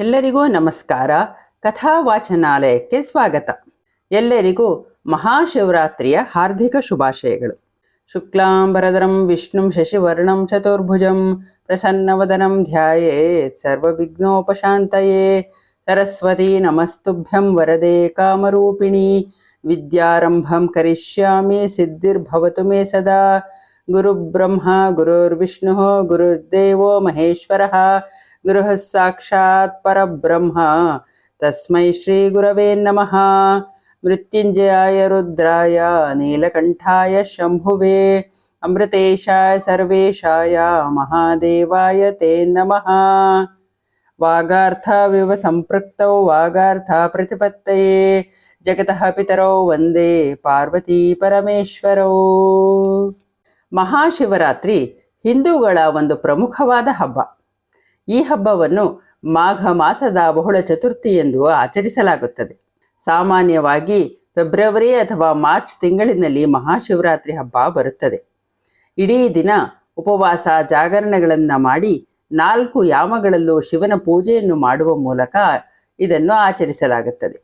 ಎಲ್ಲರಿಗೂ ನಮಸ್ಕಾರ. ಕಥಾ ವಾಚನಾಲಯಕ್ಕೆ ಸ್ವಾಗತ. ಎಲ್ಲರಿಗೂ ಮಹಾಶಿವರಾತ್ರಿಯ ಹಾರ್ದಿಕ ಶುಭಾಶಯಗಳು. ಶುಕ್ಲಾಂಬರಧರಂ ವಿಷ್ಣುಂ ಶಶಿವರ್ಣಂ ಚತುರ್ಭುಜಂ ಪ್ರಸನ್ನವದನಂ ಧ್ಯಾಯೇತ್ ಸರ್ವವಿಘ್ನೋಪಶಾಂತಯೇ. ಸರಸ್ವತಿ ನಮಸ್ತುಭ್ಯಂ ವರದೆ ಕಾಮರೂಪಿಣಿ ವಿದ್ಯಾರಂಭಂ ಕರಿಷ್ಯಾಮಿ ಸಿದ್ಧಿರ್ಭವತು ಮೇ ಸದಾ. ಗುರುಬ್ರಹ್ಮ ಗುರುರ್ವಿಷ್ಣು ಗುರುರ್ದೇವೋ ಮಹೇಶ್ವರಃ ಗುರುಃ ಸಾಕ್ಷಾತ್ ಪರಬ್ರಹ್ಮ ತಸ್ಮೈ ಶ್ರೀ ಗುರವೇ ನಮಃ. ಮೃತ್ಯುಂಜಯಾಯ ರುದ್ರಾಯ ನೀಲಕಂಠಾಯ ಶಂಭುವೇ ಅಮೃತೇಶಾಯ ಸರ್ವೇಶಾಯ ಮಹಾದೇವಾಯ ತೇ ನಮಃ. ವಾಗಾರ್ಥವಿವ ಸಂಪೃಕ್ತೌ ವಾಗಾರ್ಥ ಪ್ರತಿಪತ್ತಯೇ ಜಗತಃ ಪಿತರೌ ವಂದೇ ಪಾರ್ವತೀ ಪರಮೇಶ್ವರೌ. ಮಹಾಶಿವರಾತ್ರಿ ಹಿಂದೂಗಳ ಒಂದು ಪ್ರಮುಖವಾದ ಹಬ್ಬ. ಈ ಹಬ್ಬವನ್ನು ಮಾಘ ಮಾಸದ ಬಹುಳ ಚತುರ್ಥಿ ಎಂದು ಆಚರಿಸಲಾಗುತ್ತದೆ. ಸಾಮಾನ್ಯವಾಗಿ ಫೆಬ್ರವರಿ ಅಥವಾ ಮಾರ್ಚ್ ತಿಂಗಳಿನಲ್ಲಿ ಮಹಾಶಿವರಾತ್ರಿ ಹಬ್ಬ ಬರುತ್ತದೆ. ಇಡೀ ದಿನ ಉಪವಾಸ ಜಾಗರಣೆಗಳನ್ನು ಮಾಡಿ 4 ಯಾಮಗಳಲ್ಲೂ ಶಿವನ ಪೂಜೆಯನ್ನು ಮಾಡುವ ಮೂಲಕ ಇದನ್ನು ಆಚರಿಸಲಾಗುತ್ತದೆ.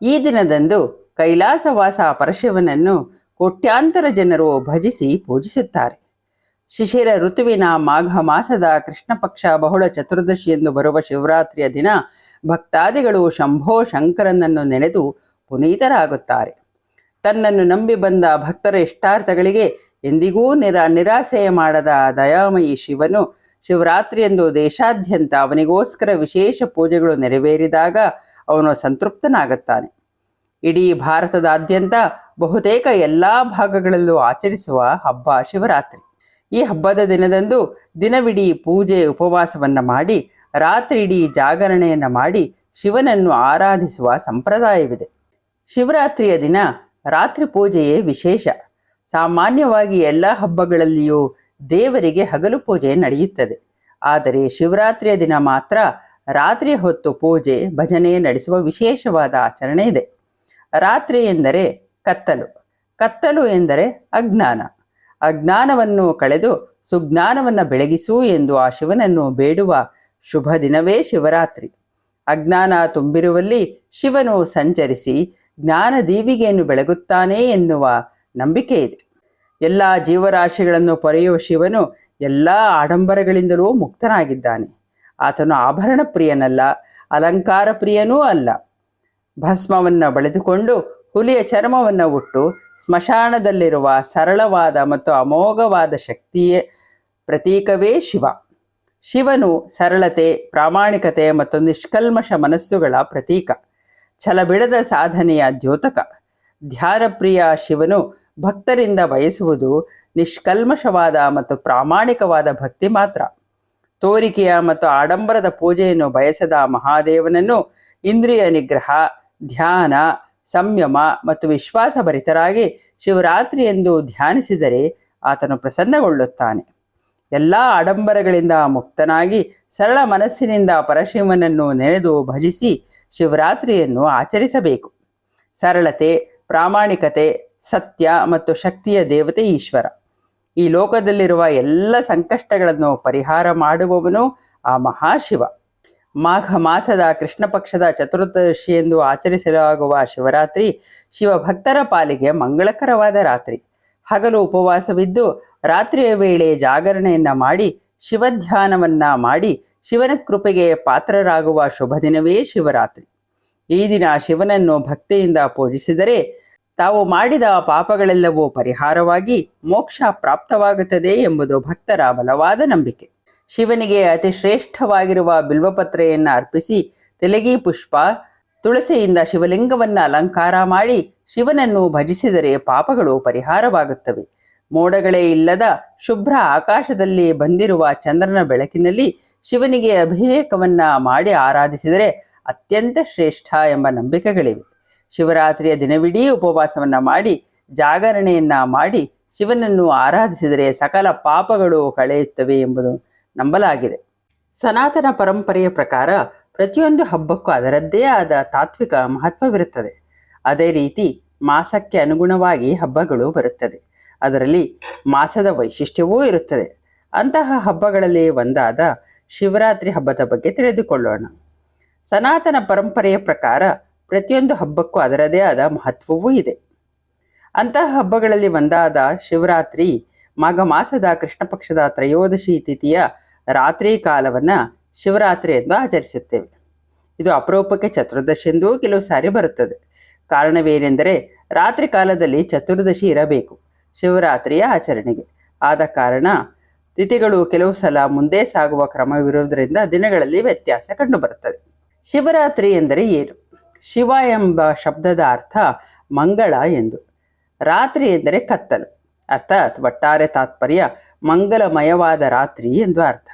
ಈ ದಿನದಂದು ಕೈಲಾಸವಾಸ ಪರಶಿವನನ್ನು ಕೋಟ್ಯಾಂತರ ಜನರು ಭಜಿಸಿ ಪೂಜಿಸುತ್ತಾರೆ. ಶಿಶಿರ ಋತುವಿನ ಮಾಘ ಮಾಸದ ಕೃಷ್ಣ ಪಕ್ಷ ಬಹುಳ ಚತುರ್ದಶಿಯೆಂದು ಬರುವ ಶಿವರಾತ್ರಿಯ ದಿನ ಭಕ್ತಾದಿಗಳು ಶಂಭೋ ಶಂಕರನನ್ನು ನೆನೆದು ಪುನೀತರಾಗುತ್ತಾರೆ. ತನ್ನನ್ನು ನಂಬಿ ಬಂದ ಭಕ್ತರ ಇಷ್ಟಾರ್ಥಗಳಿಗೆ ಎಂದಿಗೂ ನಿರಾಸೆ ಮಾಡದ ದಯಾಮಯಿ ಶಿವನು ಶಿವರಾತ್ರಿಯಂದು ದೇಶಾದ್ಯಂತ ಅವನಿಗೋಸ್ಕರ ವಿಶೇಷ ಪೂಜೆಗಳು ನೆರವೇರಿದಾಗ ಅವನು ಸಂತೃಪ್ತನಾಗುತ್ತಾನೆ. ಇಡೀ ಭಾರತದಾದ್ಯಂತ ಬಹುತೇಕ ಎಲ್ಲ ಭಾಗಗಳಲ್ಲೂ ಆಚರಿಸುವ ಹಬ್ಬ ಶಿವರಾತ್ರಿ. ಈ ಹಬ್ಬದ ದಿನದಂದು ದಿನವಿಡೀ ಪೂಜೆ ಉಪವಾಸವನ್ನು ಮಾಡಿ ರಾತ್ರಿ ಇಡೀ ಜಾಗರಣೆಯನ್ನು ಮಾಡಿ ಶಿವನನ್ನು ಆರಾಧಿಸುವ ಸಂಪ್ರದಾಯವಿದೆ. ಶಿವರಾತ್ರಿಯ ದಿನ ರಾತ್ರಿ ಪೂಜೆಯೇ ವಿಶೇಷ. ಸಾಮಾನ್ಯವಾಗಿ ಎಲ್ಲ ಹಬ್ಬಗಳಲ್ಲಿಯೂ ದೇವರಿಗೆ ಹಗಲು ಪೂಜೆ ನಡೆಯುತ್ತದೆ. ಆದರೆ ಶಿವರಾತ್ರಿಯ ದಿನ ಮಾತ್ರ ರಾತ್ರಿ ಹೊತ್ತು ಪೂಜೆ ಭಜನೆ ನಡೆಸುವ ವಿಶೇಷವಾದ ಆಚರಣೆ ಇದೆ. ರಾತ್ರಿ ಎಂದರೆ ಕತ್ತಲು, ಕತ್ತಲು ಎಂದರೆ ಅಜ್ಞಾನ, ಅಜ್ಞಾನವನ್ನು ಕಳೆದು ಸುಜ್ಞಾನವನ್ನು ಬೆಳಗಿಸು ಎಂದು ಆ ಶಿವನನ್ನು ಬೇಡುವ ಶುಭ ದಿನವೇ ಶಿವರಾತ್ರಿ. ಅಜ್ಞಾನ ತುಂಬಿರುವಲ್ಲಿ ಶಿವನು ಸಂಚರಿಸಿ ಜ್ಞಾನ ದೀವಿಗೆಯನ್ನು ಬೆಳಗುತ್ತಾನೆ ಎನ್ನುವ ನಂಬಿಕೆ ಇದೆ. ಎಲ್ಲ ಜೀವರಾಶಿಗಳನ್ನು ಪೊರೆಯುವ ಶಿವನು ಎಲ್ಲ ಆಡಂಬರಗಳಿಂದಲೂ ಮುಕ್ತನಾಗಿದ್ದಾನೆ. ಆತನು ಆಭರಣ ಪ್ರಿಯನಲ್ಲ, ಅಲಂಕಾರ ಪ್ರಿಯನೂ ಅಲ್ಲ. ಭಸ್ಮವನ್ನು ಬಳಿದುಕೊಂಡು ಹುಲಿಯ ಚರ್ಮವನ್ನು ಉಟ್ಟು ಸ್ಮಶಾನದಲ್ಲಿರುವ ಸರಳವಾದ ಮತ್ತು ಅಮೋಘವಾದ ಶಕ್ತಿಯ ಪ್ರತೀಕವೇ ಶಿವ. ಶಿವನು ಸರಳತೆ, ಪ್ರಾಮಾಣಿಕತೆ ಮತ್ತು ನಿಷ್ಕಲ್ಮಶ ಮನಸ್ಸುಗಳ ಪ್ರತೀಕ, ಛಲಬಿಡದ ಸಾಧನೆಯ ದ್ಯೋತಕ. ಧ್ಯಾನಪ್ರಿಯ ಶಿವನು ಭಕ್ತರಿಂದ ಬಯಸುವುದು ನಿಷ್ಕಲ್ಮಶವಾದ ಮತ್ತು ಪ್ರಾಮಾಣಿಕವಾದ ಭಕ್ತಿ ಮಾತ್ರ. ತೋರಿಕೆಯ ಮತ್ತು ಆಡಂಬರದ ಪೂಜೆಯನ್ನು ಬಯಸದ ಮಹಾದೇವನನ್ನು ಇಂದ್ರಿಯ ನಿಗ್ರಹ, ಧ್ಯಾನ, ಸಂಯಮ ಮತ್ತು ವಿಶ್ವಾಸಭರಿತರಾಗಿ ಶಿವರಾತ್ರಿಯೆಂದು ಧ್ಯಾನಿಸಿದರೆ ಆತನು ಪ್ರಸನ್ನಗೊಳ್ಳುತ್ತಾನೆ. ಎಲ್ಲ ಆಡಂಬರಗಳಿಂದ ಮುಕ್ತನಾಗಿ ಸರಳ ಮನಸ್ಸಿನಿಂದ ಪರಶಿವನನ್ನು ನೆನೆದು ಭಜಿಸಿ ಶಿವರಾತ್ರಿಯನ್ನು ಆಚರಿಸಬೇಕು. ಸರಳತೆ, ಪ್ರಾಮಾಣಿಕತೆ, ಸತ್ಯ ಮತ್ತು ಶಕ್ತಿಯ ದೇವತೆ ಈಶ್ವರ. ಈ ಲೋಕದಲ್ಲಿರುವ ಎಲ್ಲ ಸಂಕಷ್ಟಗಳನ್ನು ಪರಿಹಾರ ಮಾಡುವವನು ಆ ಮಹಾಶಿವ. ಮಾಘ ಮಾಸದ ಕೃಷ್ಣ ಪಕ್ಷದ ಚತುರ್ದಶಿಯೆಂದು ಆಚರಿಸಲಾಗುವ ಶಿವರಾತ್ರಿ ಶಿವಭಕ್ತರ ಪಾಲಿಗೆ ಮಂಗಳಕರವಾದ ರಾತ್ರಿ. ಹಗಲು ಉಪವಾಸವಿದ್ದು ರಾತ್ರಿಯ ವೇಳೆ ಜಾಗರಣೆಯನ್ನು ಮಾಡಿ ಶಿವಧ್ಯಾನವನ್ನು ಮಾಡಿ ಶಿವನ ಕೃಪೆಗೆ ಪಾತ್ರರಾಗುವ ಶುಭ ದಿನವೇ ಶಿವರಾತ್ರಿ. ಈ ದಿನ ಶಿವನನ್ನು ಭಕ್ತಿಯಿಂದ ಪೂಜಿಸಿದರೆ ತಾವು ಮಾಡಿದ ಪಾಪಗಳೆಲ್ಲವೂ ಪರಿಹಾರವಾಗಿ ಮೋಕ್ಷ ಪ್ರಾಪ್ತವಾಗುತ್ತದೆ ಎಂಬುದು ಭಕ್ತರ ಬಲವಾದ ನಂಬಿಕೆ. ಶಿವನಿಗೆ ಅತಿ ಶ್ರೇಷ್ಠವಾಗಿರುವ ಬಿಲ್ವಪತ್ರೆಯನ್ನು ಅರ್ಪಿಸಿ ತೆಲಗಿ ಪುಷ್ಪ, ತುಳಸಿಯಿಂದ ಶಿವಲಿಂಗವನ್ನು ಅಲಂಕಾರ ಮಾಡಿ ಶಿವನನ್ನು ಭಜಿಸಿದರೆ ಪಾಪಗಳು ಪರಿಹಾರವಾಗುತ್ತವೆ. ಮೋಡಗಳೇ ಇಲ್ಲದ ಶುಭ್ರ ಆಕಾಶದಲ್ಲಿ ಬಂದಿರುವ ಚಂದ್ರನ ಬೆಳಕಿನಲ್ಲಿ ಶಿವನಿಗೆ ಅಭಿಷೇಕವನ್ನು ಮಾಡಿ ಆರಾಧಿಸಿದರೆ ಅತ್ಯಂತ ಶ್ರೇಷ್ಠ ಎಂಬ ನಂಬಿಕೆಗಳಿವೆ. ಶಿವರಾತ್ರಿಯ ದಿನವಿಡೀ ಉಪವಾಸವನ್ನು ಮಾಡಿ ಜಾಗರಣೆಯನ್ನು ಮಾಡಿ ಶಿವನನ್ನು ಆರಾಧಿಸಿದರೆ ಸಕಲ ಪಾಪಗಳು ಕಳೆಯುತ್ತವೆ ಎಂಬುದು ನಂಬಲಾಗಿದೆ. ಸನಾತನ ಪರಂಪರೆಯ ಪ್ರಕಾರ ಪ್ರತಿಯೊಂದು ಹಬ್ಬಕ್ಕೂ ಅದರದ್ದೇ ಆದ ತಾತ್ವಿಕ ಮಹತ್ವವಿರುತ್ತದೆ. ಅದೇ ರೀತಿ ಮಾಸಕ್ಕೆ ಅನುಗುಣವಾಗಿ ಹಬ್ಬಗಳು ಬರುತ್ತದೆ. ಅದರಲ್ಲಿ ಮಾಸದ ವೈಶಿಷ್ಟ್ಯವೂ ಇರುತ್ತದೆ. ಅಂತಹ ಹಬ್ಬಗಳಲ್ಲಿ ಒಂದಾದ ಶಿವರಾತ್ರಿ ಹಬ್ಬದ ಬಗ್ಗೆ ತಿಳಿದುಕೊಳ್ಳೋಣ. ಸನಾತನ ಪರಂಪರೆಯ ಪ್ರಕಾರ ಪ್ರತಿಯೊಂದು ಹಬ್ಬಕ್ಕೂ ಅದರದೇ ಆದ ಮಹತ್ವವೂ ಇದೆ. ಅಂತಹ ಹಬ್ಬಗಳಲ್ಲಿ ಒಂದಾದ ಶಿವರಾತ್ರಿ ಮಾಘ ಮಾಸದ ಕೃಷ್ಣ ಪಕ್ಷದ ತ್ರಯೋದಶಿ ತಿಥಿಯ ರಾತ್ರಿ ಕಾಲವನ್ನು ಶಿವರಾತ್ರಿ ಎಂದು ಆಚರಿಸುತ್ತೇವೆ. ಇದು ಅಪರೂಪಕ್ಕೆ ಚತುರ್ದಶಿ ಎಂದೂ ಕೆಲವು ಸಾರಿ ಬರುತ್ತದೆ. ಕಾರಣವೇನೆಂದರೆ ರಾತ್ರಿ ಕಾಲದಲ್ಲಿ ಚತುರ್ದಶಿ ಇರಬೇಕು ಶಿವರಾತ್ರಿಯ ಆಚರಣೆಗೆ. ಆದ ಕಾರಣ ತಿಥಿಗಳು ಕೆಲವು ಸಲ ಮುಂದೆ ಸಾಗುವ ಕ್ರಮವಿರುವುದರಿಂದ ದಿನಗಳಲ್ಲಿ ವ್ಯತ್ಯಾಸ ಕಂಡುಬರುತ್ತದೆ. ಶಿವರಾತ್ರಿ ಎಂದರೆ ಏನು? ಶಿವ ಎಂಬ ಶಬ್ದದ ಅರ್ಥ ಮಂಗಳ ಎಂದು. ರಾತ್ರಿ ಎಂದರೆ ಕತ್ತಲು, ಅರ್ಥಾತ್ ಒಟ್ಟಾರೆ ತಾತ್ಪರ್ಯ ಮಂಗಲಮಯವಾದ ರಾತ್ರಿ ಎಂದು ಅರ್ಥ.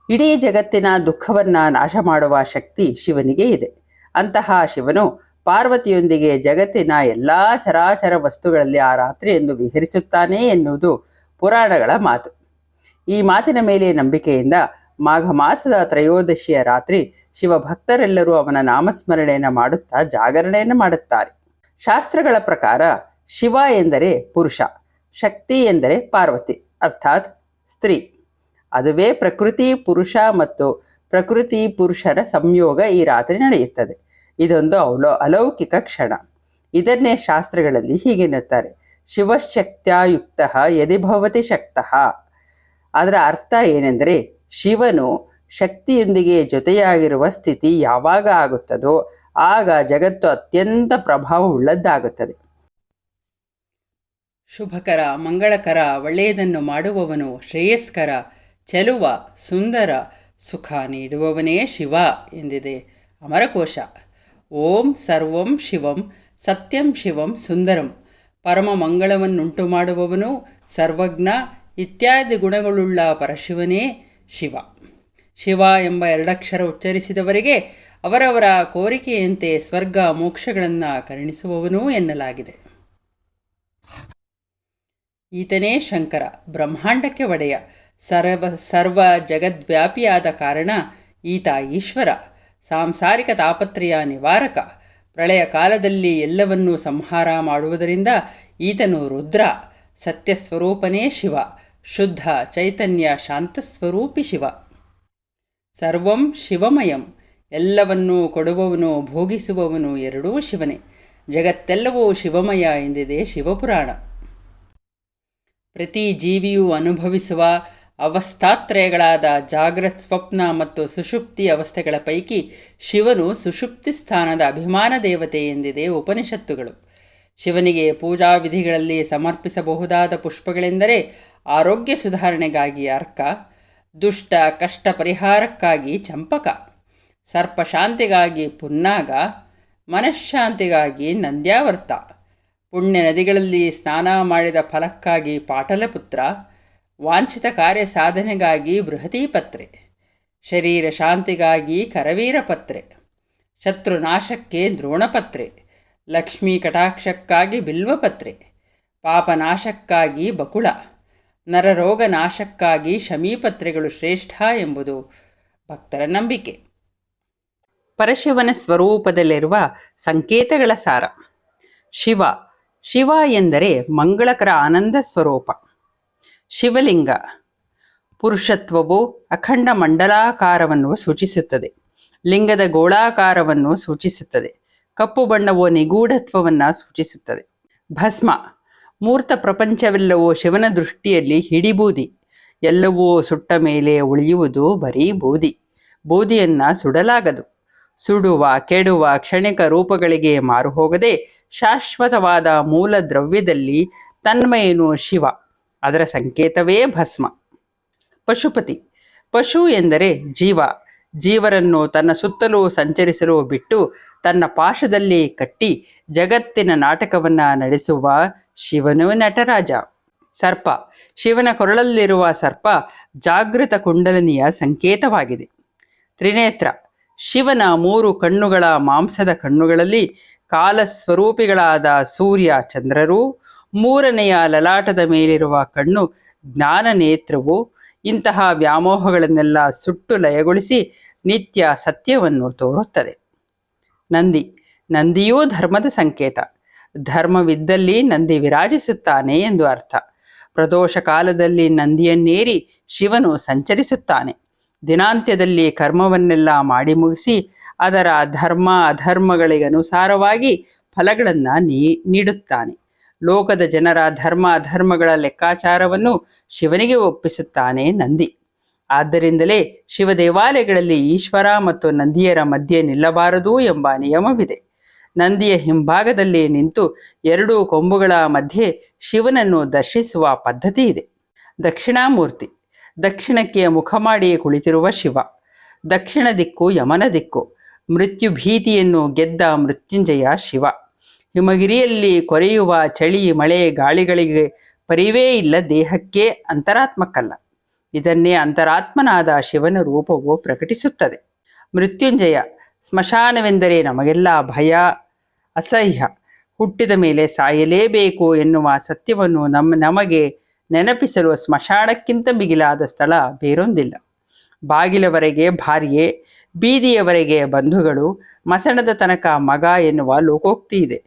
ಇಡೀ ಜಗತ್ತಿನ ದುಃಖವನ್ನು ನಾಶ ಮಾಡುವ ಶಕ್ತಿ ಶಿವನಿಗೆ ಇದೆ. ಅಂತಹ ಶಿವನು ಪಾರ್ವತಿಯೊಂದಿಗೆ ಜಗತ್ತಿನ ಎಲ್ಲ ಚರಾಚರ ವಸ್ತುಗಳಲ್ಲಿ ಆ ರಾತ್ರಿಯನ್ನು ವಿಹರಿಸುತ್ತಾನೆ ಎನ್ನುವುದು ಪುರಾಣಗಳ ಮಾತು. ಈ ಮಾತಿನ ಮೇಲೆ ನಂಬಿಕೆಯಿಂದ ಮಾಘ ಮಾಸದ ತ್ರಯೋದಶಿಯ ರಾತ್ರಿ ಶಿವಭಕ್ತರೆಲ್ಲರೂ ಅವನ ನಾಮಸ್ಮರಣೆಯನ್ನು ಮಾಡುತ್ತಾ ಜಾಗರಣೆಯನ್ನು ಮಾಡುತ್ತಾರೆ. ಶಾಸ್ತ್ರಗಳ ಪ್ರಕಾರ ಶಿವ ಎಂದರೆ ಪುರುಷ, ಶಕ್ತಿ ಎಂದರೆ ಪಾರ್ವತಿ ಅರ್ಥಾತ್ ಸ್ತ್ರೀ. ಅದುವೇ ಪ್ರಕೃತಿ ಪುರುಷ ಮತ್ತು ಪ್ರಕೃತಿ ಪುರುಷರ ಸಂಯೋಗ ಈ ರಾತ್ರಿ ನಡೆಯುತ್ತದೆ. ಇದೊಂದು ಅಲೌಕಿಕ ಕ್ಷಣ. ಇದನ್ನೇ ಶಾಸ್ತ್ರಗಳಲ್ಲಿ ಹೀಗೆನ್ನುತ್ತಾರೆ, ಶಿವಶಕ್ತ್ಯಾಯುಕ್ತ ಯದಿ ಭವತಿ ಶಕ್ತಃ. ಅದರ ಅರ್ಥ ಏನೆಂದರೆ ಶಿವನು ಶಕ್ತಿಯೊಂದಿಗೆ ಜೊತೆಯಾಗಿರುವ ಸ್ಥಿತಿ ಯಾವಾಗ ಆಗುತ್ತದೋ ಆಗ ಜಗತ್ತು ಅತ್ಯಂತ ಪ್ರಭಾವವುಳ್ಳದ್ದಾಗುತ್ತದೆ. ಶುಭಕರ, ಮಂಗಳಕರ, ಒಳ್ಳೆಯದನ್ನು ಮಾಡುವವನು, ಶ್ರೇಯಸ್ಕರ, ಚೆಲುವ, ಸುಂದರ, ಸುಖ ನೀಡುವವನೇ ಶಿವ ಎಂದಿದೆ ಅಮರಕೋಶ. ಓಂ ಸರ್ವಂ ಶಿವಂ ಸತ್ಯಂ ಶಿವಂ ಸುಂದರಂ. ಪರಮ ಮಂಗಳವನ್ನುಂಟು ಮಾಡುವವನು, ಸರ್ವಜ್ಞ ಇತ್ಯಾದಿ ಗುಣಗಳುಳ್ಳ ಪರಶಿವನೇ ಶಿವ. ಶಿವ ಎಂಬ ಎರಡಕ್ಷರ ಉಚ್ಚರಿಸಿದವರಿಗೆ ಅವರವರ ಕೋರಿಕೆಯಂತೆ ಸ್ವರ್ಗ ಮೋಕ್ಷಗಳನ್ನು ಕರುಣಿಸುವವನೂ ಎನ್ನಲಾಗಿದೆ. ಈತನೇ ಶಂಕರ, ಬ್ರಹ್ಮಾಂಡಕ್ಕೆ ಒಡೆಯ, ಸರ್ವ ಜಗದ್ವ್ಯಾಪಿಯಾದ ಕಾರಣ ಈತ ಈಶ್ವರ, ಸಾಂಸಾರಿಕ ತಾಪತ್ರಯ ನಿವಾರಕ. ಪ್ರಳಯ ಕಾಲದಲ್ಲಿ ಎಲ್ಲವನ್ನೂ ಸಂಹಾರ ಮಾಡುವುದರಿಂದ ಈತನು ರುದ್ರ. ಸತ್ಯಸ್ವರೂಪನೇ ಶಿವ, ಶುದ್ಧ ಚೈತನ್ಯ ಶಾಂತಸ್ವರೂಪಿ ಶಿವ. ಸರ್ವಂ ಶಿವಮಯಂ, ಎಲ್ಲವನ್ನೂ ಕೊಡುವವನು ಭೋಗಿಸುವವನು ಎರಡೂ ಶಿವನೇ. ಜಗತ್ತೆಲ್ಲವೂ ಶಿವಮಯ ಎಂದಿದೆ ಶಿವಪುರಾಣ. ಪ್ರತಿ ಜೀವಿಯೂ ಅನುಭವಿಸುವ ಅವಸ್ಥಾತ್ರಯಗಳಾದ ಜಾಗ್ರತ್, ಸ್ವಪ್ನ ಮತ್ತು ಸುಷುಪ್ತಿ ಅವಸ್ಥೆಗಳ ಪೈಕಿ ಶಿವನು ಸುಷುಪ್ತಿ ಸ್ಥಾನದ ಅಭಿಮಾನ ದೇವತೆ ಎಂದಿದೆ ಉಪನಿಷತ್ತುಗಳು. ಶಿವನಿಗೆ ಪೂಜಾ ವಿಧಿಗಳಲ್ಲಿ ಸಮರ್ಪಿಸಬಹುದಾದ ಪುಷ್ಪಗಳೆಂದರೆ ಆರೋಗ್ಯ ಸುಧಾರಣೆಗಾಗಿ ಅರ್ಕ, ದುಷ್ಟ ಕಷ್ಟ ಪರಿಹಾರಕ್ಕಾಗಿ ಚಂಪಕ, ಸರ್ಪಶಾಂತಿಗಾಗಿ ಪುನ್ನಾಗ, ಮನಃಶಾಂತಿಗಾಗಿ ನಂದ್ಯಾವರ್ತ, ಪುಣ್ಯ ನದಿಗಳಲ್ಲಿ ಸ್ನಾನ ಮಾಡಿದ ಫಲಕ್ಕಾಗಿ ಪಾಟಲಪುತ್ರ, ವಾಂಛಿತ ಕಾರ್ಯ ಸಾಧನೆಗಾಗಿ ಬೃಹತೀಪತ್ರೆ, ಶರೀರ ಶಾಂತಿಗಾಗಿ ಕರವೀರಪತ್ರೆ, ಶತ್ರುನಾಶಕ್ಕೆ ದ್ರೋಣಪತ್ರೆ, ಲಕ್ಷ್ಮೀ ಕಟಾಕ್ಷಕ್ಕಾಗಿ ಬಿಲ್ವಪತ್ರೆ, ಪಾಪನಾಶಕ್ಕಾಗಿ ಬಕುಳ, ನರರೋಗ ನಾಶಕ್ಕಾಗಿ ಶಮೀಪತ್ರೆಗಳು ಶ್ರೇಷ್ಠ ಎಂಬುದು ಭಕ್ತರ ನಂಬಿಕೆ. ಪರಶಿವನ ಸ್ವರೂಪದಲ್ಲಿರುವ ಸಂಕೇತಗಳ ಸಾರ. ಶಿವ. ಶಿವ ಎಂದರೆ ಮಂಗಳಕರ ಆನಂದ ಸ್ವರೂಪ. ಶಿವಲಿಂಗ ಪುರುಷತ್ವವು ಅಖಂಡ ಮಂಡಲಾಕಾರವನ್ನು ಸೂಚಿಸುತ್ತದೆ. ಲಿಂಗದ ಗೋಳಾಕಾರವನ್ನು ಸೂಚಿಸುತ್ತದೆ. ಕಪ್ಪು ಬಣ್ಣವು ನಿಗೂಢತ್ವವನ್ನು ಸೂಚಿಸುತ್ತದೆ. ಭಸ್ಮ. ಮೂರ್ತ ಪ್ರಪಂಚವೆಲ್ಲವೂ ಶಿವನ ದೃಷ್ಟಿಯಲ್ಲಿ ಹಿಡಿಬೂದಿ. ಎಲ್ಲವೂ ಸುಟ್ಟ ಮೇಲೆ ಉಳಿಯುವುದು ಬರೀ ಬೂದಿ. ಬೂದಿಯನ್ನು ಸುಡಲಾಗದು. ಸುಡುವ ಕೆಡುವ ಕ್ಷಣಿಕ ರೂಪಗಳಿಗೆ ಮಾರು ಹೋಗದೆ ಶಾಶ್ವತವಾದ ಮೂಲ ದ್ರವ್ಯದಲ್ಲಿ ತನ್ಮಯನು ಶಿವ. ಅದರ ಸಂಕೇತವೇ ಭಸ್ಮ. ಪಶುಪತಿ. ಪಶು ಎಂದರೆ ಜೀವ. ಜೀವರನ್ನು ತನ್ನ ಸುತ್ತಲೂ ಸಂಚರಿಸಲು ಬಿಟ್ಟು ತನ್ನ ಪಾಶದಲ್ಲಿ ಕಟ್ಟಿ ಜಗತ್ತಿನ ನಾಟಕವನ್ನು ನಡೆಸುವ ಶಿವನು ನಟರಾಜ. ಸರ್ಪ. ಶಿವನ ಕೊರಳಲ್ಲಿರುವ ಸರ್ಪ ಜಾಗೃತ ಕುಂಡಲಿನಿಯ ಸಂಕೇತವಾಗಿದೆ. ತ್ರಿನೇತ್ರ. ಶಿವನ 3 ಕಣ್ಣುಗಳ ಮಾಂಸದ ಕಣ್ಣುಗಳಲ್ಲಿ ಕಾಲಸ್ವರೂಪಿಗಳಾದ ಸೂರ್ಯ ಚಂದ್ರರು. 3ನೆಯ ಲಲಾಟದ ಮೇಲಿರುವ ಕಣ್ಣು ಜ್ಞಾನ ನೇತ್ರವು. ಇಂತಹ ವ್ಯಾಮೋಹಗಳನ್ನೆಲ್ಲ ಸುಟ್ಟು ಲಯಗೊಳಿಸಿ ನಿತ್ಯ ಸತ್ಯವನ್ನು ತೋರುತ್ತದೆ. ನಂದಿ. ನಂದಿಯೂ ಧರ್ಮದ ಸಂಕೇತ. ಧರ್ಮವಿದ್ದಲ್ಲಿ ನಂದಿ ವಿರಾಜಿಸುತ್ತಾನೆ ಎಂದು ಅರ್ಥ. ಪ್ರದೋಷ ಕಾಲದಲ್ಲಿ ನಂದಿಯನ್ನೇರಿ ಶಿವನು ಸಂಚರಿಸುತ್ತಾನೆ. ದಿನಾಂತ್ಯದಲ್ಲಿ ಕರ್ಮವನ್ನೆಲ್ಲ ಮಾಡಿ ಮುಗಿಸಿ ಅದರ ಧರ್ಮ ಅಧರ್ಮಗಳಿಗೆ ಅನುಸಾರವಾಗಿ ಫಲಗಳನ್ನು ನೀಡುತ್ತಾನೆ. ಲೋಕದ ಜನರ ಧರ್ಮ ಅಧರ್ಮಗಳ ಲೆಕ್ಕಾಚಾರವನ್ನು ಶಿವನಿಗೆ ಒಪ್ಪಿಸುತ್ತಾನೆ ನಂದಿ. ಆದ್ದರಿಂದಲೇ ಶಿವ ದೇವಾಲಯಗಳಲ್ಲಿ ಈಶ್ವರ ಮತ್ತು ನಂದಿಯರ ಮಧ್ಯೆ ನಿಲ್ಲಬಾರದು ಎಂಬ ನಿಯಮವಿದೆ. ನಂದಿಯ ಹಿಂಭಾಗದಲ್ಲಿ ನಿಂತು ಎರಡೂ ಕೊಂಬುಗಳ ಮಧ್ಯೆ ಶಿವನನ್ನು ದರ್ಶಿಸುವ ಪದ್ಧತಿ ಇದೆ. ದಕ್ಷಿಣಾಮೂರ್ತಿ, ದಕ್ಷಿಣಕ್ಕೆ ಮುಖ ಮಾಡಿ ಕುಳಿತಿರುವ ಶಿವ. ದಕ್ಷಿಣ ದಿಕ್ಕು ಯಮನ ದಿಕ್ಕು. ಮೃತ್ಯು ಭೀತಿಯನ್ನು ಗೆದ್ದ ಮೃತ್ಯುಂಜಯ ಶಿವ. ಹಿಮಗಿರಿಯಲ್ಲಿ ಕೊರೆಯುವ ಚಳಿ ಮಳೆ ಗಾಳಿಗಳಿಗೆ ಪರಿವೇ ಇಲ್ಲ ದೇಹಕ್ಕೆ, ಅಂತರಾತ್ಮಕ್ಕಲ್ಲ. ಇದನ್ನೇ ಅಂತರಾತ್ಮನಾದ ಶಿವನ ರೂಪವು ಪ್ರಕಟಿಸುತ್ತದೆ. ಮೃತ್ಯುಂಜಯ, ಸ್ಮಶಾನವೆಂದರೆ ನಮಗೆಲ್ಲ ಭಯ, ಅಸಹ್ಯ. ಹುಟ್ಟಿದ ಮೇಲೆ ಸಾಯಲೇಬೇಕು ಎನ್ನುವ ಸತ್ಯವನ್ನು ನಮಗೆ ನೆನಪಿಸಲು ಸ್ಮಶಾನಕ್ಕಿಂತ ಮಿಗಿಲಾದ ಸ್ಥಳ ಬೇರೊಂದಿಲ್ಲ. ಬಾಗಿಲವರೆಗೆ ಭಾರ್ಯೆ, ಬೀದಿಯವರೆಗೆ ಬಂಧುಗಳು, ಮಸಣದ ತನಕ ಮಗ ಎನ್ನುವ ಲೋಕೋಕ್ತಿ ಇದೆ.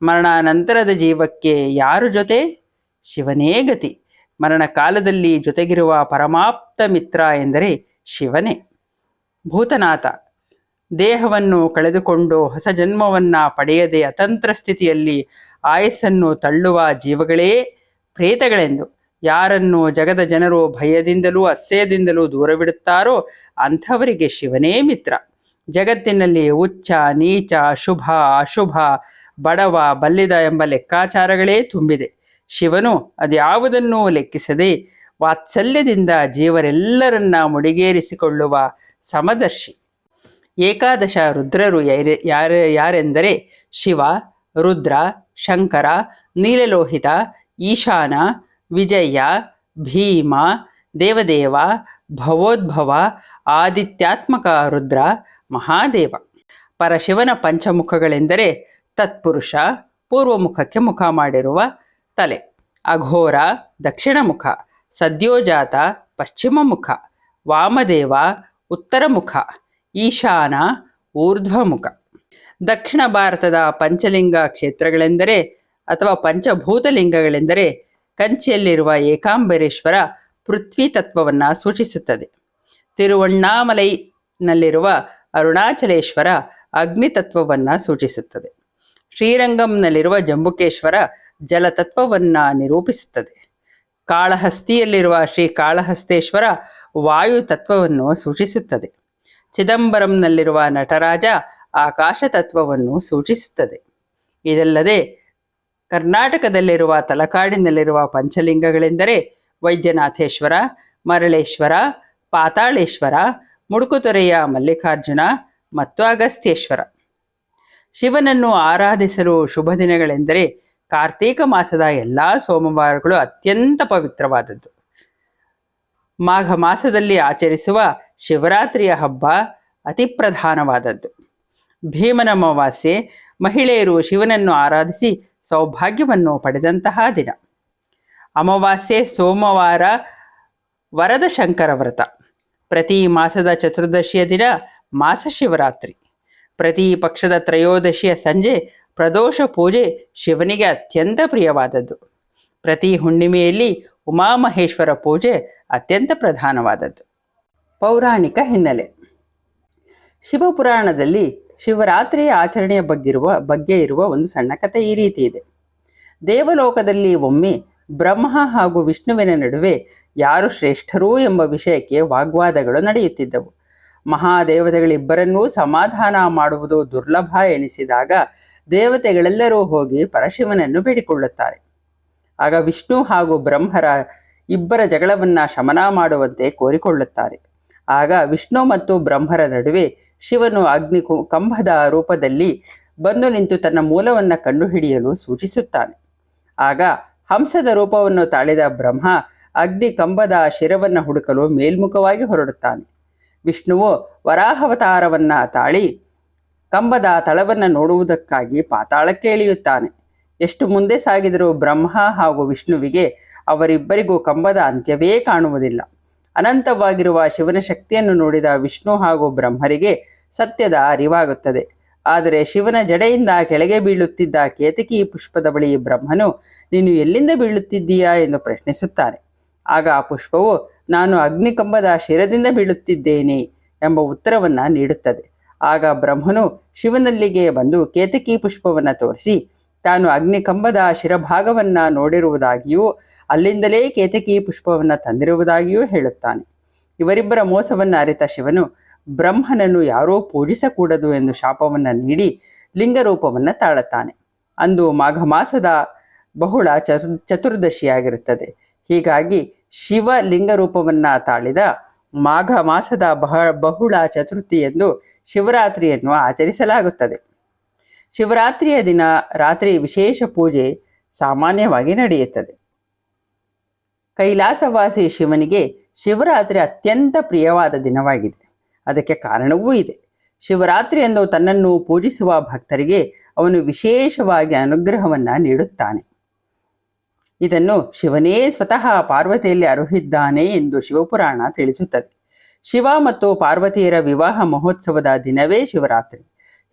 ಮರಣಾನಂತರದ ಜೀವಕ್ಕೆ ಯಾರು ಜೊತೆ? ಶಿವನೇ ಗತಿ. ಮರಣಕಾಲದಲ್ಲಿ ಜೊತೆಗಿರುವ ಪರಮಾಪ್ತ ಮಿತ್ರ ಎಂದರೆ ಶಿವನೇ. ಭೂತನಾಥ, ದೇಹವನ್ನು ಕಳೆದುಕೊಂಡು ಹೊಸ ಜನ್ಮವನ್ನು ಪಡೆಯದೆ ಅತಂತ್ರ ಸ್ಥಿತಿಯಲ್ಲಿ ಆಯಸ್ಸನ್ನು ತಳ್ಳುವ ಜೀವಗಳೇ ಪ್ರೇತಗಳೆಂದು ಯಾರನ್ನು ಜಗದ ಜನರು ಭಯದಿಂದಲೂ ಅಸ್ಸೇದಿಂದಲೂ ದೂರವಿಡುತ್ತಾರೋ ಅಂಥವರಿಗೆ ಶಿವನೇ ಮಿತ್ರ. ಜಗತ್ತಿನಲ್ಲಿ ಉಚ್ಚ ನೀಚ, ಶುಭ ಅಶುಭ, ಬಡವ ಬಲ್ಲಿದ ಎಂಬ ಲೆಕ್ಕಾಚಾರಗಳೇ ತುಂಬಿದೆ. ಶಿವನು ಅದ್ಯಾವುದನ್ನೂ ಲೆಕ್ಕಿಸದೆ ವಾತ್ಸಲ್ಯದಿಂದ ಜೀವರೆಲ್ಲರನ್ನ ಮುಡಿಗೇರಿಸಿಕೊಳ್ಳುವ ಸಮದರ್ಶಿ. ಏಕಾದಶ ರುದ್ರರು ಯಾರೆಂದರೆ ಶಿವ, ರುದ್ರ, ಶಂಕರ, ನೀಲಲೋಹಿತ, ಈಶಾನ, ವಿಜಯ, ಭೀಮ, ದೇವದೇವ, ಭವೋದ್ಭವ, ಆದಿತ್ಯಾತ್ಮಕ ರುದ್ರ, ಮಹಾದೇವ. ಪರಶಿವನ ಪಂಚಮುಖಗಳೆಂದರೆ ತತ್ಪುರುಷ, ಪೂರ್ವಮುಖಕ್ಕೆ ಮುಖ ಮಾಡಿರುವ ತಲೆ; ಅಘೋರ, ದಕ್ಷಿಣ ಮುಖ; ಸದ್ಯೋಜಾತ, ಪಶ್ಚಿಮ ಮುಖ; ವಾಮದೇವ, ಉತ್ತರ ಮುಖ; ಈಶಾನ, ಊರ್ಧ್ವಮುಖ. ದಕ್ಷಿಣ ಭಾರತದ ಪಂಚಲಿಂಗ ಕ್ಷೇತ್ರಗಳೆಂದರೆ ಅಥವಾ ಪಂಚಭೂತಲಿಂಗಗಳೆಂದರೆ ಕಂಚಿಯಲ್ಲಿರುವ ಏಕಾಂಬರೇಶ್ವರ ಪೃಥ್ವಿ ತತ್ವವನ್ನು ಸೂಚಿಸುತ್ತದೆ. ತಿರುವಣ್ಣಾಮಲೈನಲ್ಲಿರುವ ಅರುಣಾಚಲೇಶ್ವರ ಅಗ್ನಿ ತತ್ವವನ್ನು ಸೂಚಿಸುತ್ತದೆ. ಶ್ರೀರಂಗಂನಲ್ಲಿರುವ ಜಂಬುಕೇಶ್ವರ ಜಲತತ್ವವನ್ನು ನಿರೂಪಿಸುತ್ತದೆ. ಕಾಳಹಸ್ತಿಯಲ್ಲಿರುವ ಶ್ರೀ ಕಾಳಹಸ್ತೇಶ್ವರ ವಾಯು ತತ್ವವನ್ನು ಸೂಚಿಸುತ್ತದೆ. ಚಿದಂಬರಂನಲ್ಲಿರುವ ನಟರಾಜ ಆಕಾಶ ತತ್ವವನ್ನು ಸೂಚಿಸುತ್ತದೆ. ಇದಲ್ಲದೆ ಕರ್ನಾಟಕದಲ್ಲಿರುವ ತಲಕಾಡಿನಲ್ಲಿರುವ ಪಂಚಲಿಂಗಗಳೆಂದರೆ ವೈದ್ಯನಾಥೇಶ್ವರ, ಮರಳೇಶ್ವರ, ಪಾತಾಳೇಶ್ವರ, ಮುಡುಕುತೊರೆಯ ಮಲ್ಲಿಕಾರ್ಜುನ ಮತ್ತು ಅಗಸ್ತ್ಯೇಶ್ವರ. ಶಿವನನ್ನು ಆರಾಧಿಸಲು ಶುಭ ದಿನಗಳೆಂದರೆ ಕಾರ್ತೀಕ ಮಾಸದ ಎಲ್ಲ ಸೋಮವಾರಗಳು ಅತ್ಯಂತ ಪವಿತ್ರವಾದದ್ದು. ಮಾಘ ಮಾಸದಲ್ಲಿ ಆಚರಿಸುವ ಶಿವರಾತ್ರಿಯ ಹಬ್ಬ ಅತಿ ಪ್ರಧಾನವಾದದ್ದು. ಭೀಮನ ಅಮಾವಾಸ್ಯೆ ಮಹಿಳೆಯರು ಶಿವನನ್ನು ಆರಾಧಿಸಿ ಸೌಭಾಗ್ಯವನ್ನು ಪಡೆದಂತಹ ದಿನ. ಅಮಾವಾಸ್ಯೆ ಸೋಮವಾರ ವರದ ಶಂಕರ ವ್ರತ. ಪ್ರತಿ ಮಾಸದ ಚತುರ್ದಶಿಯ ದಿನ ಮಾಸ ಶಿವರಾತ್ರಿ. ಪ್ರತಿ ಪಕ್ಷದ ತ್ರಯೋದಶಿಯ ಸಂಜೆ ಪ್ರದೋಷ ಪೂಜೆ ಶಿವನಿಗೆ ಅತ್ಯಂತ ಪ್ರಿಯವಾದದ್ದು. ಪ್ರತಿ ಹುಣ್ಣಿಮೆಯಲ್ಲಿ ಉಮಾಮಹೇಶ್ವರ ಪೂಜೆ ಅತ್ಯಂತ ಪ್ರಧಾನವಾದದ್ದು. ಪೌರಾಣಿಕ ಹಿನ್ನೆಲೆ. ಶಿವಪುರಾಣದಲ್ಲಿ ಶಿವರಾತ್ರಿಯ ಆಚರಣೆಯ ಬಗ್ಗೆ ಇರುವ ಒಂದು ಸಣ್ಣ ಕಥೆ ಈ ರೀತಿ ಇದೆ. ದೇವಲೋಕದಲ್ಲಿ ಒಮ್ಮೆ ಬ್ರಹ್ಮ ಹಾಗೂ ವಿಷ್ಣುವಿನ ನಡುವೆ ಯಾರು ಶ್ರೇಷ್ಠರು ಎಂಬ ವಿಷಯಕ್ಕೆ ವಾಗ್ವಾದಗಳು ನಡೆಯುತ್ತಿದ್ದವು. ಮಹಾದೇವತೆಗಳಿಬ್ಬರನ್ನೂ ಸಮಾಧಾನ ಮಾಡುವುದು ದುರ್ಲಭ ಎನಿಸಿದಾಗ ದೇವತೆಗಳೆಲ್ಲರೂ ಹೋಗಿ ಪರಶಿವನನ್ನು ಬೇಡಿಕೊಳ್ಳುತ್ತಾರೆ. ಆಗ ವಿಷ್ಣು ಹಾಗೂ ಬ್ರಹ್ಮರ ಇಬ್ಬರ ಜಗಳವನ್ನು ಶಮನ ಮಾಡುವಂತೆ ಕೋರಿಕೊಳ್ಳುತ್ತಾರೆ. ಆಗ ವಿಷ್ಣು ಮತ್ತು ಬ್ರಹ್ಮರ ನಡುವೆ ಶಿವನು ಅಗ್ನಿ ಕಂಬದ ರೂಪದಲ್ಲಿ ಬಂದು ನಿಂತು ತನ್ನ ಮೂಲವನ್ನು ಕಂಡುಹಿಡಿಯಲು ಸೂಚಿಸುತ್ತಾನೆ. ಆಗ ಹಂಸದ ರೂಪವನ್ನು ತಾಳಿದ ಬ್ರಹ್ಮ ಅಗ್ನಿ ಕಂಬದ ಶಿರವನ್ನು ಹುಡುಕಲು ಮೇಲ್ಮುಖವಾಗಿ ಹೊರಡುತ್ತಾನೆ. ವಿಷ್ಣುವು ವರಾಹಾವತಾರವನ್ನು ತಾಳಿ ಕಂಬದ ತಳವನ್ನು ನೋಡುವುದಕ್ಕಾಗಿ ಪಾತಾಳಕ್ಕೆ ಇಳಿಯುತ್ತಾನೆ. ಎಷ್ಟು ಮುಂದೆ ಸಾಗಿದರೂ ಬ್ರಹ್ಮ ಹಾಗೂ ವಿಷ್ಣುವಿಗೆ ಅವರಿಬ್ಬರಿಗೂ ಕಂಬದ ಅಂತ್ಯವೇ ಕಾಣುವುದಿಲ್ಲ. ಅನಂತವಾಗಿರುವ ಶಿವನ ಶಕ್ತಿಯನ್ನು ನೋಡಿದ ವಿಷ್ಣು ಹಾಗೂ ಬ್ರಹ್ಮರಿಗೆ ಸತ್ಯದ ಅರಿವಾಗುತ್ತದೆ. ಆದರೆ ಶಿವನ ಜಡೆಯಿಂದ ಕೆಳಗೆ ಬೀಳುತ್ತಿದ್ದ ಕೇತಕಿ ಪುಷ್ಪದ ಬಳಿ ಬ್ರಹ್ಮನು ನೀನು ಎಲ್ಲಿಂದ ಬೀಳುತ್ತಿದ್ದೀಯಾ ಎಂದು ಪ್ರಶ್ನಿಸುತ್ತಾನೆ. ಆಗ ಆ ಪುಷ್ಪವು ನಾನು ಅಗ್ನಿಕಂಬದ ಶಿರದಿಂದ ಬೀಳುತ್ತಿದ್ದೇನೆ ಎಂಬ ಉತ್ತರವನ್ನು ನೀಡುತ್ತದೆ. ಆಗ ಬ್ರಹ್ಮನು ಶಿವನಲ್ಲಿಗೆ ಬಂದು ಕೇತಕಿ ಪುಷ್ಪವನ್ನು ತೋರಿಸಿ ತಾನು ಅಗ್ನಿಕಂಬದ ಶಿರಭಾಗವನ್ನು ನೋಡಿರುವುದಾಗಿಯೂ ಅಲ್ಲಿಂದಲೇ ಕೇತಕಿ ಪುಷ್ಪವನ್ನು ತಂದಿರುವುದಾಗಿಯೂ ಹೇಳುತ್ತಾನೆ. ಇವರಿಬ್ಬರ ಮೋಸವನ್ನು ಅರಿತ ಶಿವನು ಬ್ರಹ್ಮನನ್ನು ಯಾರೋ ಪೂಜಿಸಕೂಡದು ಎಂದು ಶಾಪವನ್ನು ನೀಡಿ ಲಿಂಗರೂಪವನ್ನು ತಾಳುತ್ತಾನೆ. ಅಂದು ಮಾಘ ಮಾಸದ ಬಹುಳ ಚತುರ್ದಶಿಯಾಗಿರುತ್ತದೆ. ಹೀಗಾಗಿ ಶಿವ ಲಿಂಗರೂಪವನ್ನು ತಾಳಿದ ಮಾಘ ಮಾಸದ ಬಹುಳ ಚತುರ್ಥಿ ಎಂದು ಶಿವರಾತ್ರಿಯನ್ನು ಆಚರಿಸಲಾಗುತ್ತದೆ. ಶಿವರಾತ್ರಿಯ ದಿನ ರಾತ್ರಿ ವಿಶೇಷ ಪೂಜೆ ಸಾಮಾನ್ಯವಾಗಿ ನಡೆಯುತ್ತದೆ. ಕೈಲಾಸವಾಸಿ ಶಿವನಿಗೆ ಶಿವರಾತ್ರಿ ಅತ್ಯಂತ ಪ್ರಿಯವಾದ ದಿನವಾಗಿದೆ. ಅದಕ್ಕೆ ಕಾರಣವೂ ಇದೆ. ಶಿವರಾತ್ರಿಯಂದು ತನ್ನನ್ನು ಪೂಜಿಸುವ ಭಕ್ತರಿಗೆ ಅವನು ವಿಶೇಷವಾಗಿ ಅನುಗ್ರಹವನ್ನು ನೀಡುತ್ತಾನೆ. ಇದನ್ನು ಶಿವನೇ ಸ್ವತಃ ಪಾರ್ವತಿಯಲ್ಲಿ ಅರುಹಿದ್ದಾನೆ ಎಂದು ಶಿವಪುರಾಣ ತಿಳಿಸುತ್ತದೆ. ಶಿವ ಮತ್ತು ಪಾರ್ವತಿಯರ ವಿವಾಹ ಮಹೋತ್ಸವದ ದಿನವೇ ಶಿವರಾತ್ರಿ.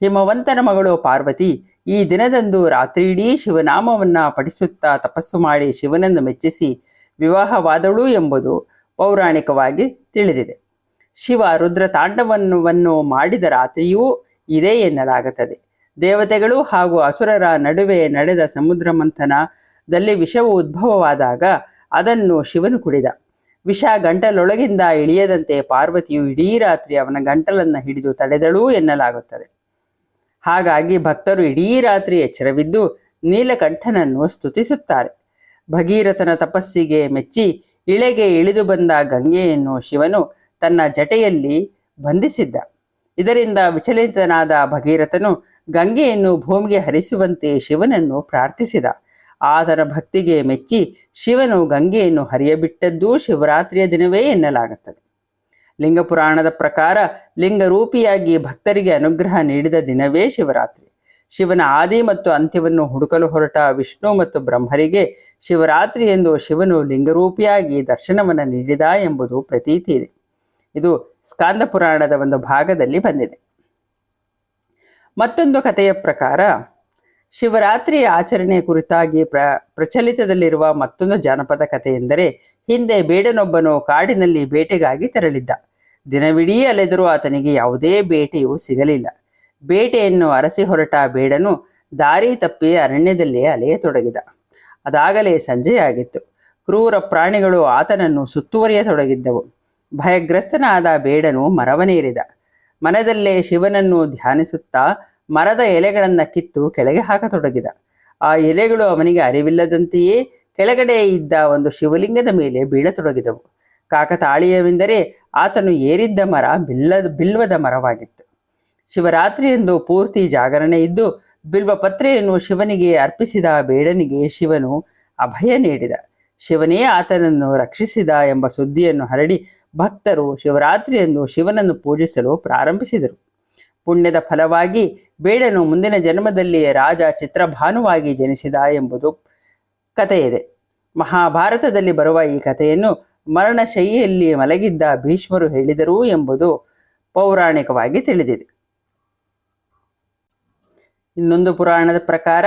ಹಿಮವಂತನ ಮಗಳು ಪಾರ್ವತಿ ಈ ದಿನದಂದು ರಾತ್ರಿಯಿಡೀ ಶಿವನಾಮವನ್ನು ಪಠಿಸುತ್ತಾ ತಪಸ್ಸು ಮಾಡಿ ಶಿವನನ್ನು ಮೆಚ್ಚಿಸಿ ವಿವಾಹವಾದಳು ಎಂಬುದು ಪೌರಾಣಿಕವಾಗಿ ತಿಳಿದಿದೆ. ಶಿವ ರುದ್ರ ತಾಂಡವವನ್ನು ಮಾಡಿದ ರಾತ್ರಿಯೂ ಇದೇ ಎನ್ನಲಾಗುತ್ತದೆ. ದೇವತೆಗಳು ಹಾಗೂ ಅಸುರರ ನಡುವೆ ನಡೆದ ಸಮುದ್ರ ಮಂಥನದಲ್ಲಿ ವಿಷವು ಉದ್ಭವವಾದಾಗ ಅದನ್ನು ಶಿವನು ಕುಡಿದ. ವಿಷ ಗಂಟಲೊಳಗಿಂದ ಇಳಿಯದಂತೆ ಪಾರ್ವತಿಯು ಇಡೀ ರಾತ್ರಿ ಅವನ ಗಂಟಲನ್ನು ಹಿಡಿದು ತಡೆದಳು ಎನ್ನಲಾಗುತ್ತದೆ. ಹಾಗಾಗಿ ಭಕ್ತರು ಇಡೀ ರಾತ್ರಿ ಎಚ್ಚರವಿದ್ದು ನೀಲಕಂಠನನ್ನು ಸ್ತುತಿಸುತ್ತಾರೆ. ಭಗೀರಥನ ತಪಸ್ಸಿಗೆ ಮೆಚ್ಚಿ ಇಳೆಗೆ ಇಳಿದು ಬಂದ ಗಂಗೆಯನ್ನು ಶಿವನು ತನ್ನ ಜಟೆಯಲ್ಲಿ ಬಂಧಿಸಿದ್ದ. ಇದರಿಂದ ವಿಚಲಿತನಾದ ಭಗೀರಥನು ಗಂಗೆಯನ್ನು ಭೂಮಿಗೆ ಹರಿಸುವಂತೆ ಶಿವನನ್ನು ಪ್ರಾರ್ಥಿಸಿದ. ಆತನ ಭಕ್ತಿಗೆ ಮೆಚ್ಚಿ ಶಿವನು ಗಂಗೆಯನ್ನು ಹರಿಯಬಿಟ್ಟದ್ದೂ ಶಿವರಾತ್ರಿಯ ದಿನವೇ ಎನ್ನಲಾಗುತ್ತದೆ. ಲಿಂಗಪುರಾಣದ ಪ್ರಕಾರ ಲಿಂಗರೂಪಿಯಾಗಿ ಭಕ್ತರಿಗೆ ಅನುಗ್ರಹ ನೀಡಿದ ದಿನವೇ ಶಿವರಾತ್ರಿ. ಶಿವನ ಆದಿ ಮತ್ತು ಅಂತ್ಯವನ್ನು ಹುಡುಕಲು ಹೊರಟ ವಿಷ್ಣು ಮತ್ತು ಬ್ರಹ್ಮರಿಗೆ ಶಿವರಾತ್ರಿ ಎಂದು ಶಿವನು ಲಿಂಗರೂಪಿಯಾಗಿ ದರ್ಶನವನ್ನು ನೀಡಿದ ಎಂಬುದು ಪ್ರತೀತಿ ಇದೆ. ಇದು ಸ್ಕಾಂದ ಪುರಾಣದ ಒಂದು ಭಾಗದಲ್ಲಿ ಬಂದಿದೆ. ಮತ್ತೊಂದು ಕಥೆಯ ಪ್ರಕಾರ ಶಿವರಾತ್ರಿಯ ಆಚರಣೆಯ ಕುರಿತಾಗಿ ಪ್ರಚಲಿತದಲ್ಲಿರುವ ಮತ್ತೊಂದು ಜಾನಪದ ಕಥೆ ಎಂದರೆ, ಹಿಂದೆ ಬೇಡನೊಬ್ಬನು ಕಾಡಿನಲ್ಲಿ ಬೇಟೆಗಾಗಿ ತೆರಳಿದ್ದ. ದಿನವಿಡೀ ಅಲೆದರೂ ಆತನಿಗೆ ಯಾವುದೇ ಬೇಟೆಯೂ ಸಿಗಲಿಲ್ಲ. ಬೇಟೆಯನ್ನು ಅರಸಿ ಹೊರಟ ಬೇಡನು ದಾರಿ ತಪ್ಪಿ ಅರಣ್ಯದಲ್ಲಿ ಅಲೆಯತೊಡಗಿದ. ಅದಾಗಲೇ ಸಂಜೆಯಾಗಿತ್ತು. ಕ್ರೂರ ಪ್ರಾಣಿಗಳು ಆತನನ್ನು ಸುತ್ತುವರಿಯತೊಡಗಿದ್ದವು. ಭಯಗ್ರಸ್ತನಾದ ಬೇಡನು ಮರವನೇರಿದ. ಮನದಲ್ಲೇ ಶಿವನನ್ನು ಧ್ಯಾನಿಸುತ್ತಾ ಮರದ ಎಲೆಗಳನ್ನು ಕಿತ್ತು ಕೆಳಗೆ ಹಾಕತೊಡಗಿದ. ಆ ಎಲೆಗಳು ಅವನಿಗೆ ಅರಿವಿಲ್ಲದಂತೆಯೇ ಕೆಳಗಡೆ ಇದ್ದ ಒಂದು ಶಿವಲಿಂಗದ ಮೇಲೆ ಬೀಳತೊಡಗಿದವು. ಕಾಕತಾಳೀಯವೆಂದರೆ ಆತನು ಏರಿದ್ದ ಮರ ಬಿಲ್ವದ ಮರವಾಗಿತ್ತು. ಶಿವರಾತ್ರಿಯಂದು ಪೂರ್ತಿ ಜಾಗರಣೆ ಇದ್ದು ಬಿಲ್ವಪತ್ರೆಯನ್ನು ಶಿವನಿಗೆ ಅರ್ಪಿಸಿದ ಬೇಡನಿಗೆ ಶಿವನು ಅಭಯ ನೀಡಿದ. ಶಿವನೇ ಆತನನ್ನು ರಕ್ಷಿಸಿದ ಎಂಬ ಸುದ್ದಿಯನ್ನು ಹರಡಿ ಭಕ್ತರು ಶಿವರಾತ್ರಿಯಂದು ಶಿವನನ್ನು ಪೂಜಿಸಲು ಪ್ರಾರಂಭಿಸಿದರು. ಪುಣ್ಯದ ಫಲವಾಗಿ ಬೇಡನು ಮುಂದಿನ ಜನ್ಮದಲ್ಲಿ ರಾಜ ಚಿತ್ರಭಾನುವಾಗಿ ಜನಿಸಿದ ಎಂಬುದು ಕಥೆಯಿದೆ. ಮಹಾಭಾರತದಲ್ಲಿ ಬರುವ ಈ ಕಥೆಯನ್ನು ಮರಣಶಯ್ಯೆಯಲ್ಲಿ ಮಲಗಿದ್ದ ಭೀಷ್ಮರು ಹೇಳಿದರು ಎಂಬುದು ಪೌರಾಣಿಕವಾಗಿ ತಿಳಿದಿದೆ. ಇನ್ನೊಂದು ಪುರಾಣದ ಪ್ರಕಾರ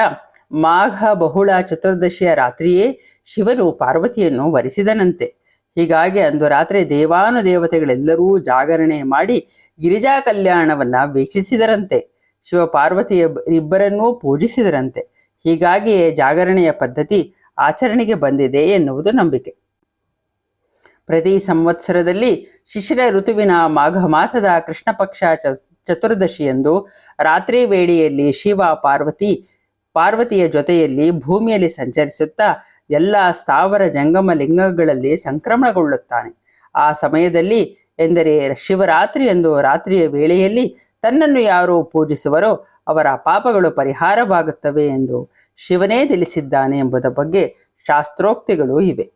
ಮಾಘ ಬಹುಳ ಚತುರ್ದಶಿಯ ರಾತ್ರಿಯೇ ಶಿವನು ಪಾರ್ವತಿಯನ್ನು ವರಿಸಿದನಂತೆ. ಹೀಗಾಗಿ ಅಂದು ರಾತ್ರಿ ದೇವಾನುದೇವತೆಗಳೆಲ್ಲರೂ ಜಾಗರಣೆ ಮಾಡಿ ಗಿರಿಜಾ ಕಲ್ಯಾಣವನ್ನು ವೀಕ್ಷಿಸಿದರಂತೆ. ಶಿವ ಪಾರ್ವತಿಯ ಇಬ್ಬರನ್ನೂ ಪೂಜಿಸಿದರಂತೆ. ಹೀಗಾಗಿಯೇ ಜಾಗರಣೆಯ ಪದ್ಧತಿ ಆಚರಣೆಗೆ ಬಂದಿದೆ ಎನ್ನುವುದು ನಂಬಿಕೆ. ಪ್ರತಿ ಸಂವತ್ಸರದಲ್ಲಿ ಶಿಶಿರ ಋತುವಿನ ಮಾಘ ಮಾಸದ ಕೃಷ್ಣ ಪಕ್ಷ ಚತುರ್ದಶಿಯಂದು ರಾತ್ರಿ ವೇಳೆಯಲ್ಲಿ ಶಿವ ಪಾರ್ವತಿಯ ಜೊತೆಯಲ್ಲಿ ಭೂಮಿಯಲ್ಲಿ ಸಂಚರಿಸುತ್ತಾ ಎಲ್ಲ ಸ್ಥಾವರ ಜಂಗಮ ಲಿಂಗಗಳಲ್ಲಿ ಸಂಕ್ರಮಣಗೊಳ್ಳುತ್ತಾನೆ. ಆ ಸಮಯದಲ್ಲಿ ಎಂದರೆ ಶಿವರಾತ್ರಿಯಂದು ರಾತ್ರಿಯ ವೇಳೆಯಲ್ಲಿ ತನ್ನನ್ನು ಯಾರು ಪೂಜಿಸುವರೋ ಅವರ ಪಾಪಗಳು ಪರಿಹಾರವಾಗುತ್ತವೆ ಎಂದು ಶಿವನೇ ತಿಳಿಸಿದ್ದಾನೆ ಎಂಬುದರ ಬಗ್ಗೆ ಶಾಸ್ತ್ರೋಕ್ತಿಗಳು ಇವೆ.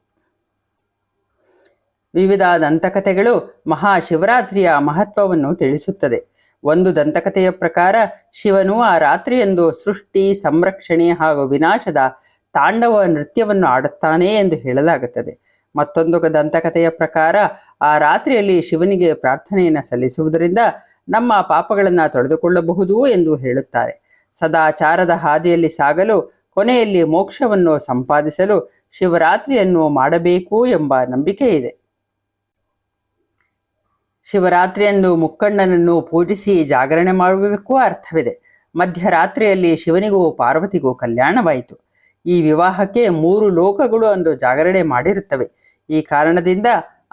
ವಿವಿಧ ದಂತಕಥೆಗಳು ಮಹಾಶಿವರಾತ್ರಿಯ ಮಹತ್ವವನ್ನು ತಿಳಿಸುತ್ತದೆ. ಒಂದು ದಂತಕಥೆಯ ಪ್ರಕಾರ ಶಿವನು ಆ ರಾತ್ರಿಯಂದು ಸೃಷ್ಟಿ, ಸಂರಕ್ಷಣೆ ಹಾಗೂ ವಿನಾಶದ ತಾಂಡವ ನೃತ್ಯವನ್ನು ಆಡುತ್ತಾನೆ ಎಂದು ಹೇಳಲಾಗುತ್ತದೆ. ಮತ್ತೊಂದು ದಂತಕಥೆಯ ಪ್ರಕಾರ ಆ ರಾತ್ರಿಯಲ್ಲಿ ಶಿವನಿಗೆ ಪ್ರಾರ್ಥನೆಯನ್ನು ಸಲ್ಲಿಸುವುದರಿಂದ ನಮ್ಮ ಪಾಪಗಳನ್ನು ತೊಳೆದುಕೊಳ್ಳಬಹುದು ಎಂದು ಹೇಳುತ್ತಾರೆ. ಸದಾಚಾರದ ಹಾದಿಯಲ್ಲಿ ಸಾಗಲು, ಕೊನೆಯಲ್ಲಿ ಮೋಕ್ಷವನ್ನು ಸಂಪಾದಿಸಲು ಶಿವರಾತ್ರಿಯನ್ನು ಮಾಡಬೇಕು ಎಂಬ ನಂಬಿಕೆ ಇದೆ. ಶಿವರಾತ್ರಿಯಂದು ಮುಕ್ಕಣ್ಣನನ್ನು ಪೂಜಿಸಿ ಜಾಗರಣೆ ಮಾಡುವುದಕ್ಕೂ ಅರ್ಥವಿದೆ. ಮಧ್ಯರಾತ್ರಿಯಲ್ಲಿ ಶಿವನಿಗೂ ಪಾರ್ವತಿಗೂ ಕಲ್ಯಾಣವಾಯಿತು. ಈ ವಿವಾಹಕ್ಕೆ 3 ಲೋಕಗಳು ಅಂದು ಜಾಗರಣೆ ಮಾಡಿರುತ್ತವೆ. ಈ ಕಾರಣದಿಂದ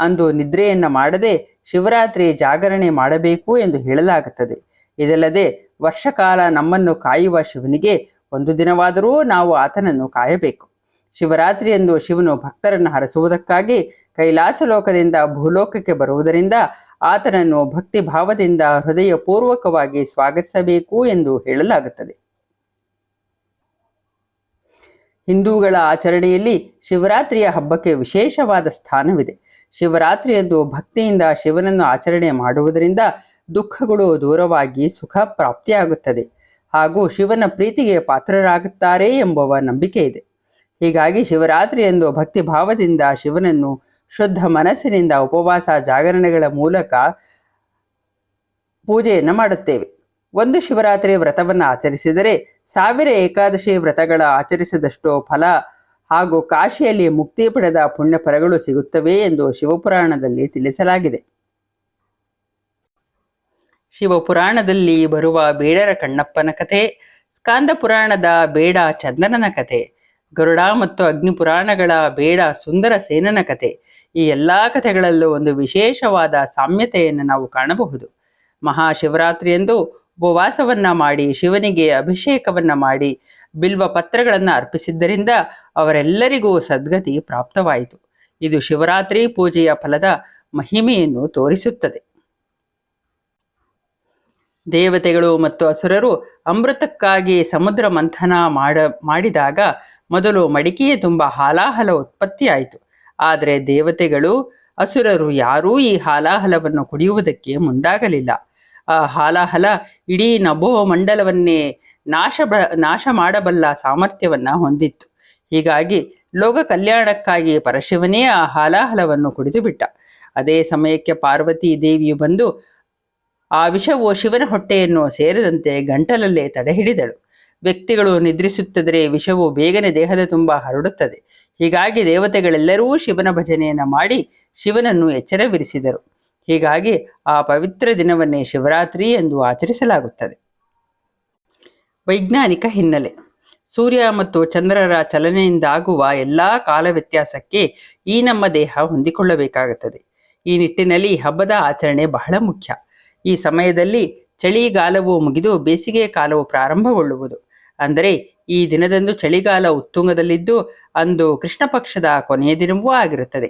ಅಂದು ನಿದ್ರೆಯನ್ನ ಮಾಡದೆ ಶಿವರಾತ್ರಿ ಜಾಗರಣೆ ಮಾಡಬೇಕು ಎಂದು ಹೇಳಲಾಗುತ್ತದೆ. ಇದಲ್ಲದೆ ವರ್ಷಕಾಲ ನಮ್ಮನ್ನು ಕಾಯುವ ಶಿವನಿಗೆ ಒಂದು ದಿನವಾದರೂ ನಾವು ಆತನನ್ನು ಕಾಯಬೇಕು. ಶಿವರಾತ್ರಿಯಂದು ಶಿವನು ಭಕ್ತರನ್ನು ಹರಸುವುದಕ್ಕಾಗಿ ಕೈಲಾಸ ಲೋಕದಿಂದ ಭೂಲೋಕಕ್ಕೆ ಬರುವುದರಿಂದ ಆತನನ್ನು ಭಕ್ತಿ ಭಾವದಿಂದ ಹೃದಯಪೂರ್ವಕವಾಗಿ ಸ್ವಾಗತಿಸಬೇಕು ಎಂದು ಹೇಳಲಾಗುತ್ತದೆ. ಹಿಂದೂಗಳ ಆಚರಣೆಯಲ್ಲಿ ಶಿವರಾತ್ರಿಯ ಹಬ್ಬಕ್ಕೆ ವಿಶೇಷವಾದ ಸ್ಥಾನವಿದೆ. ಶಿವರಾತ್ರಿಯಂದು ಭಕ್ತಿಯಿಂದ ಶಿವನನ್ನು ಆಚರಣೆ ಮಾಡುವುದರಿಂದ ದುಃಖಗಳು ದೂರವಾಗಿ ಸುಖ ಪ್ರಾಪ್ತಿಯಾಗುತ್ತದೆ ಹಾಗೂ ಶಿವನ ಪ್ರೀತಿಗೆ ಪಾತ್ರರಾಗುತ್ತಾರೆ ಎಂಬುವ ನಂಬಿಕೆ ಇದೆ. ಹೀಗಾಗಿ ಶಿವರಾತ್ರಿಯಂದು ಭಕ್ತಿ ಭಾವದಿಂದ ಶಿವನನ್ನು ಶುದ್ಧ ಮನಸ್ಸಿನಿಂದ ಉಪವಾಸ ಜಾಗರಣೆಗಳ ಮೂಲಕ ಪೂಜೆಯನ್ನು ಮಾಡುತ್ತೇವೆ. ಒಂದು ಶಿವರಾತ್ರಿ ವ್ರತವನ್ನು ಆಚರಿಸಿದರೆ 1000 ಏಕಾದಶಿ ವ್ರತಗಳ ಆಚರಿಸಿದಷ್ಟು ಫಲ ಹಾಗೂ ಕಾಶಿಯಲ್ಲಿ ಮುಕ್ತಿ ಪಡೆದ ಪುಣ್ಯ ಫಲಗಳು ಸಿಗುತ್ತವೆ ಎಂದು ಶಿವಪುರಾಣದಲ್ಲಿ ತಿಳಿಸಲಾಗಿದೆ. ಶಿವಪುರಾಣದಲ್ಲಿ ಬರುವ ಬೇಡರ ಕಣ್ಣಪ್ಪನ ಕಥೆ, ಸ್ಕಾಂದ ಪುರಾಣದ ಬೇಡ ಚಂದನನ ಕಥೆ, ಗರುಡ ಮತ್ತು ಅಗ್ನಿ ಪುರಾಣಗಳ ಬೇಡ ಸುಂದರ ಸೇನನ ಕಥೆ, ಈ ಎಲ್ಲ ಕಥೆಗಳಲ್ಲೂ ಒಂದು ವಿಶೇಷವಾದ ಸಾಮ್ಯತೆಯನ್ನು ನಾವು ಕಾಣಬಹುದು. ಮಹಾಶಿವರಾತ್ರಿಯಂದು ಉಪವಾಸವನ್ನ ಮಾಡಿ ಶಿವನಿಗೆ ಅಭಿಷೇಕವನ್ನ ಮಾಡಿ ಬಿಲ್ವ ಪತ್ರಗಳನ್ನು ಅರ್ಪಿಸಿದ್ದರಿಂದ ಅವರೆಲ್ಲರಿಗೂ ಸದ್ಗತಿ ಪ್ರಾಪ್ತವಾಯಿತು. ಇದು ಶಿವರಾತ್ರಿ ಪೂಜೆಯ ಫಲದ ಮಹಿಮೆಯನ್ನು ತೋರಿಸುತ್ತದೆ. ದೇವತೆಗಳು ಮತ್ತು ಅಸುರರು ಅಮೃತಕ್ಕಾಗಿ ಸಮುದ್ರ ಮಂಥನ ಮಾಡಿದಾಗ ಮೊದಲು ಮಡಿಕೆಯ ತುಂಬ ಹಾಲಾಹಲ ಉತ್ಪತ್ತಿಯಾಯಿತು. ಆದರೆ ದೇವತೆಗಳು ಅಸುರರು ಯಾರೂ ಈ ಹಾಲಾಹಲವನ್ನು ಕುಡಿಯುವುದಕ್ಕೆ ಮುಂದಾಗಲಿಲ್ಲ. ಆ ಹಾಲಾಹಲ ಇಡೀ ನಭೋ ಮಂಡಲವನ್ನೇ ನಾಶ ಮಾಡಬಲ್ಲ ಸಾಮರ್ಥ್ಯವನ್ನ ಹೊಂದಿತ್ತು. ಹೀಗಾಗಿ ಲೋಕ ಕಲ್ಯಾಣಕ್ಕಾಗಿ ಪರಶಿವನೇ ಆ ಹಾಲಾಹಲವನ್ನು ಕುಡಿದು ಬಿಟ್ಟ. ಅದೇ ಸಮಯಕ್ಕೆ ಪಾರ್ವತಿ ದೇವಿಯು ಬಂದು ಆ ವಿಷವು ಶಿವನ ಹೊಟ್ಟೆಯನ್ನು ಸೇರದಂತೆ ಗಂಟಲಲ್ಲೇ ತಡೆ ಹಿಡಿದಳು. ವ್ಯಕ್ತಿಗಳು ನಿದ್ರಿಸುತ್ತಿದ್ದರೆ ವಿಷವು ಬೇಗನೆ ದೇಹದ ತುಂಬ ಹರಡುತ್ತದೆ. ಹೀಗಾಗಿ ದೇವತೆಗಳೆಲ್ಲರೂ ಶಿವನ ಭಜನೆಯನ್ನು ಮಾಡಿ ಶಿವನನ್ನು ಎಚ್ಚರವಿರಿಸಿದರು. ಹೀಗಾಗಿ ಆ ಪವಿತ್ರ ದಿನವನ್ನೇ ಶಿವರಾತ್ರಿ ಎಂದು ಆಚರಿಸಲಾಗುತ್ತದೆ. ವೈಜ್ಞಾನಿಕ ಹಿನ್ನೆಲೆ. ಸೂರ್ಯ ಮತ್ತು ಚಂದ್ರರ ಚಲನೆಯಿಂದಾಗುವ ಎಲ್ಲ ಕಾಲ ವ್ಯತ್ಯಾಸಕ್ಕೆ ಈ ನಮ್ಮ ದೇಹ ಹೊಂದಿಕೊಳ್ಳಬೇಕಾಗುತ್ತದೆ. ಈ ನಿಟ್ಟಿನಲ್ಲಿ ಹಬ್ಬದ ಆಚರಣೆ ಬಹಳ ಮುಖ್ಯ. ಈ ಸಮಯದಲ್ಲಿ ಚಳಿಗಾಲವು ಮುಗಿದು ಬೇಸಿಗೆ ಕಾಲವು ಪ್ರಾರಂಭಗೊಳ್ಳುವುದು. ಅಂದರೆ ಈ ದಿನದಂದು ಚಳಿಗಾಲ ಉತ್ತುಂಗದಲ್ಲಿದ್ದು ಅಂದು ಕೃಷ್ಣ ಪಕ್ಷದ ಕೊನೆಯ ದಿನವೂ ಆಗಿರುತ್ತದೆ.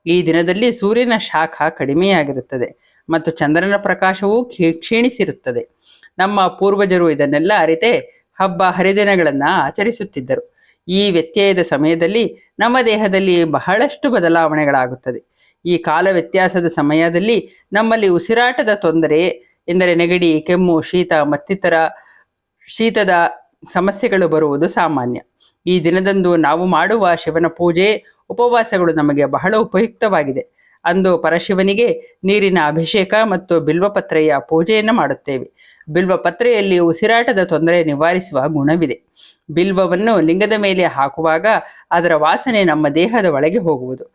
ಈ ದಿನದಲ್ಲಿ ಸೂರ್ಯನ ಶಾಖ ಕಡಿಮೆಯಾಗಿರುತ್ತದೆ ಮತ್ತು ಚಂದ್ರನ ಪ್ರಕಾಶವೂ ಕ್ಷೀಣಿಸಿರುತ್ತದೆ. ನಮ್ಮ ಪೂರ್ವಜರು ಇದನ್ನೆಲ್ಲ ಅರಿತೇ ಹಬ್ಬ ಹರಿದಿನಗಳನ್ನು ಆಚರಿಸುತ್ತಿದ್ದರು. ಈ ವ್ಯತ್ಯಯದ ಸಮಯದಲ್ಲಿ ನಮ್ಮ ದೇಹದಲ್ಲಿ ಬಹಳಷ್ಟು ಬದಲಾವಣೆಗಳಾಗುತ್ತದೆ. ಈ ಕಾಲ ವ್ಯತ್ಯಾಸದ ಸಮಯದಲ್ಲಿ ನಮ್ಮಲ್ಲಿ ಉಸಿರಾಟದ ತೊಂದರೆ ಎಂದರೆ ನೆಗಡಿ, ಕೆಮ್ಮು, ಶೀತ ಮತ್ತಿತರ ಶೀತದ ಸಮಸ್ಯೆಗಳು ಬರುವುದು ಸಾಮಾನ್ಯ. ಈ ದಿನದಂದು ನಾವು ಮಾಡುವ ಶಿವನ ಪೂಜೆ ಉಪವಾಸಗಳು ನಮಗೆ ಬಹಳ ಉಪಯುಕ್ತವಾಗಿದೆ. ಅಂದು ಪರಶಿವನಿಗೆ ನೀರಿನ ಅಭಿಷೇಕ ಮತ್ತು ಬಿಲ್ವಪತ್ರೆಯ ಪೂಜೆಯನ್ನು ಮಾಡುತ್ತೇವೆ. ಬಿಲ್ವಪತ್ರೆಯಲ್ಲಿ ಉಸಿರಾಟದ ತೊಂದರೆ ನಿವಾರಿಸುವ ಗುಣವಿದೆ. ಬಿಲ್ವವನ್ನು ಲಿಂಗದ ಮೇಲೆ ಹಾಕುವಾಗ ಅದರ ವಾಸನೆ ನಮ್ಮ ದೇಹದ ಒಳಗೆ ಹೋಗುವುದು.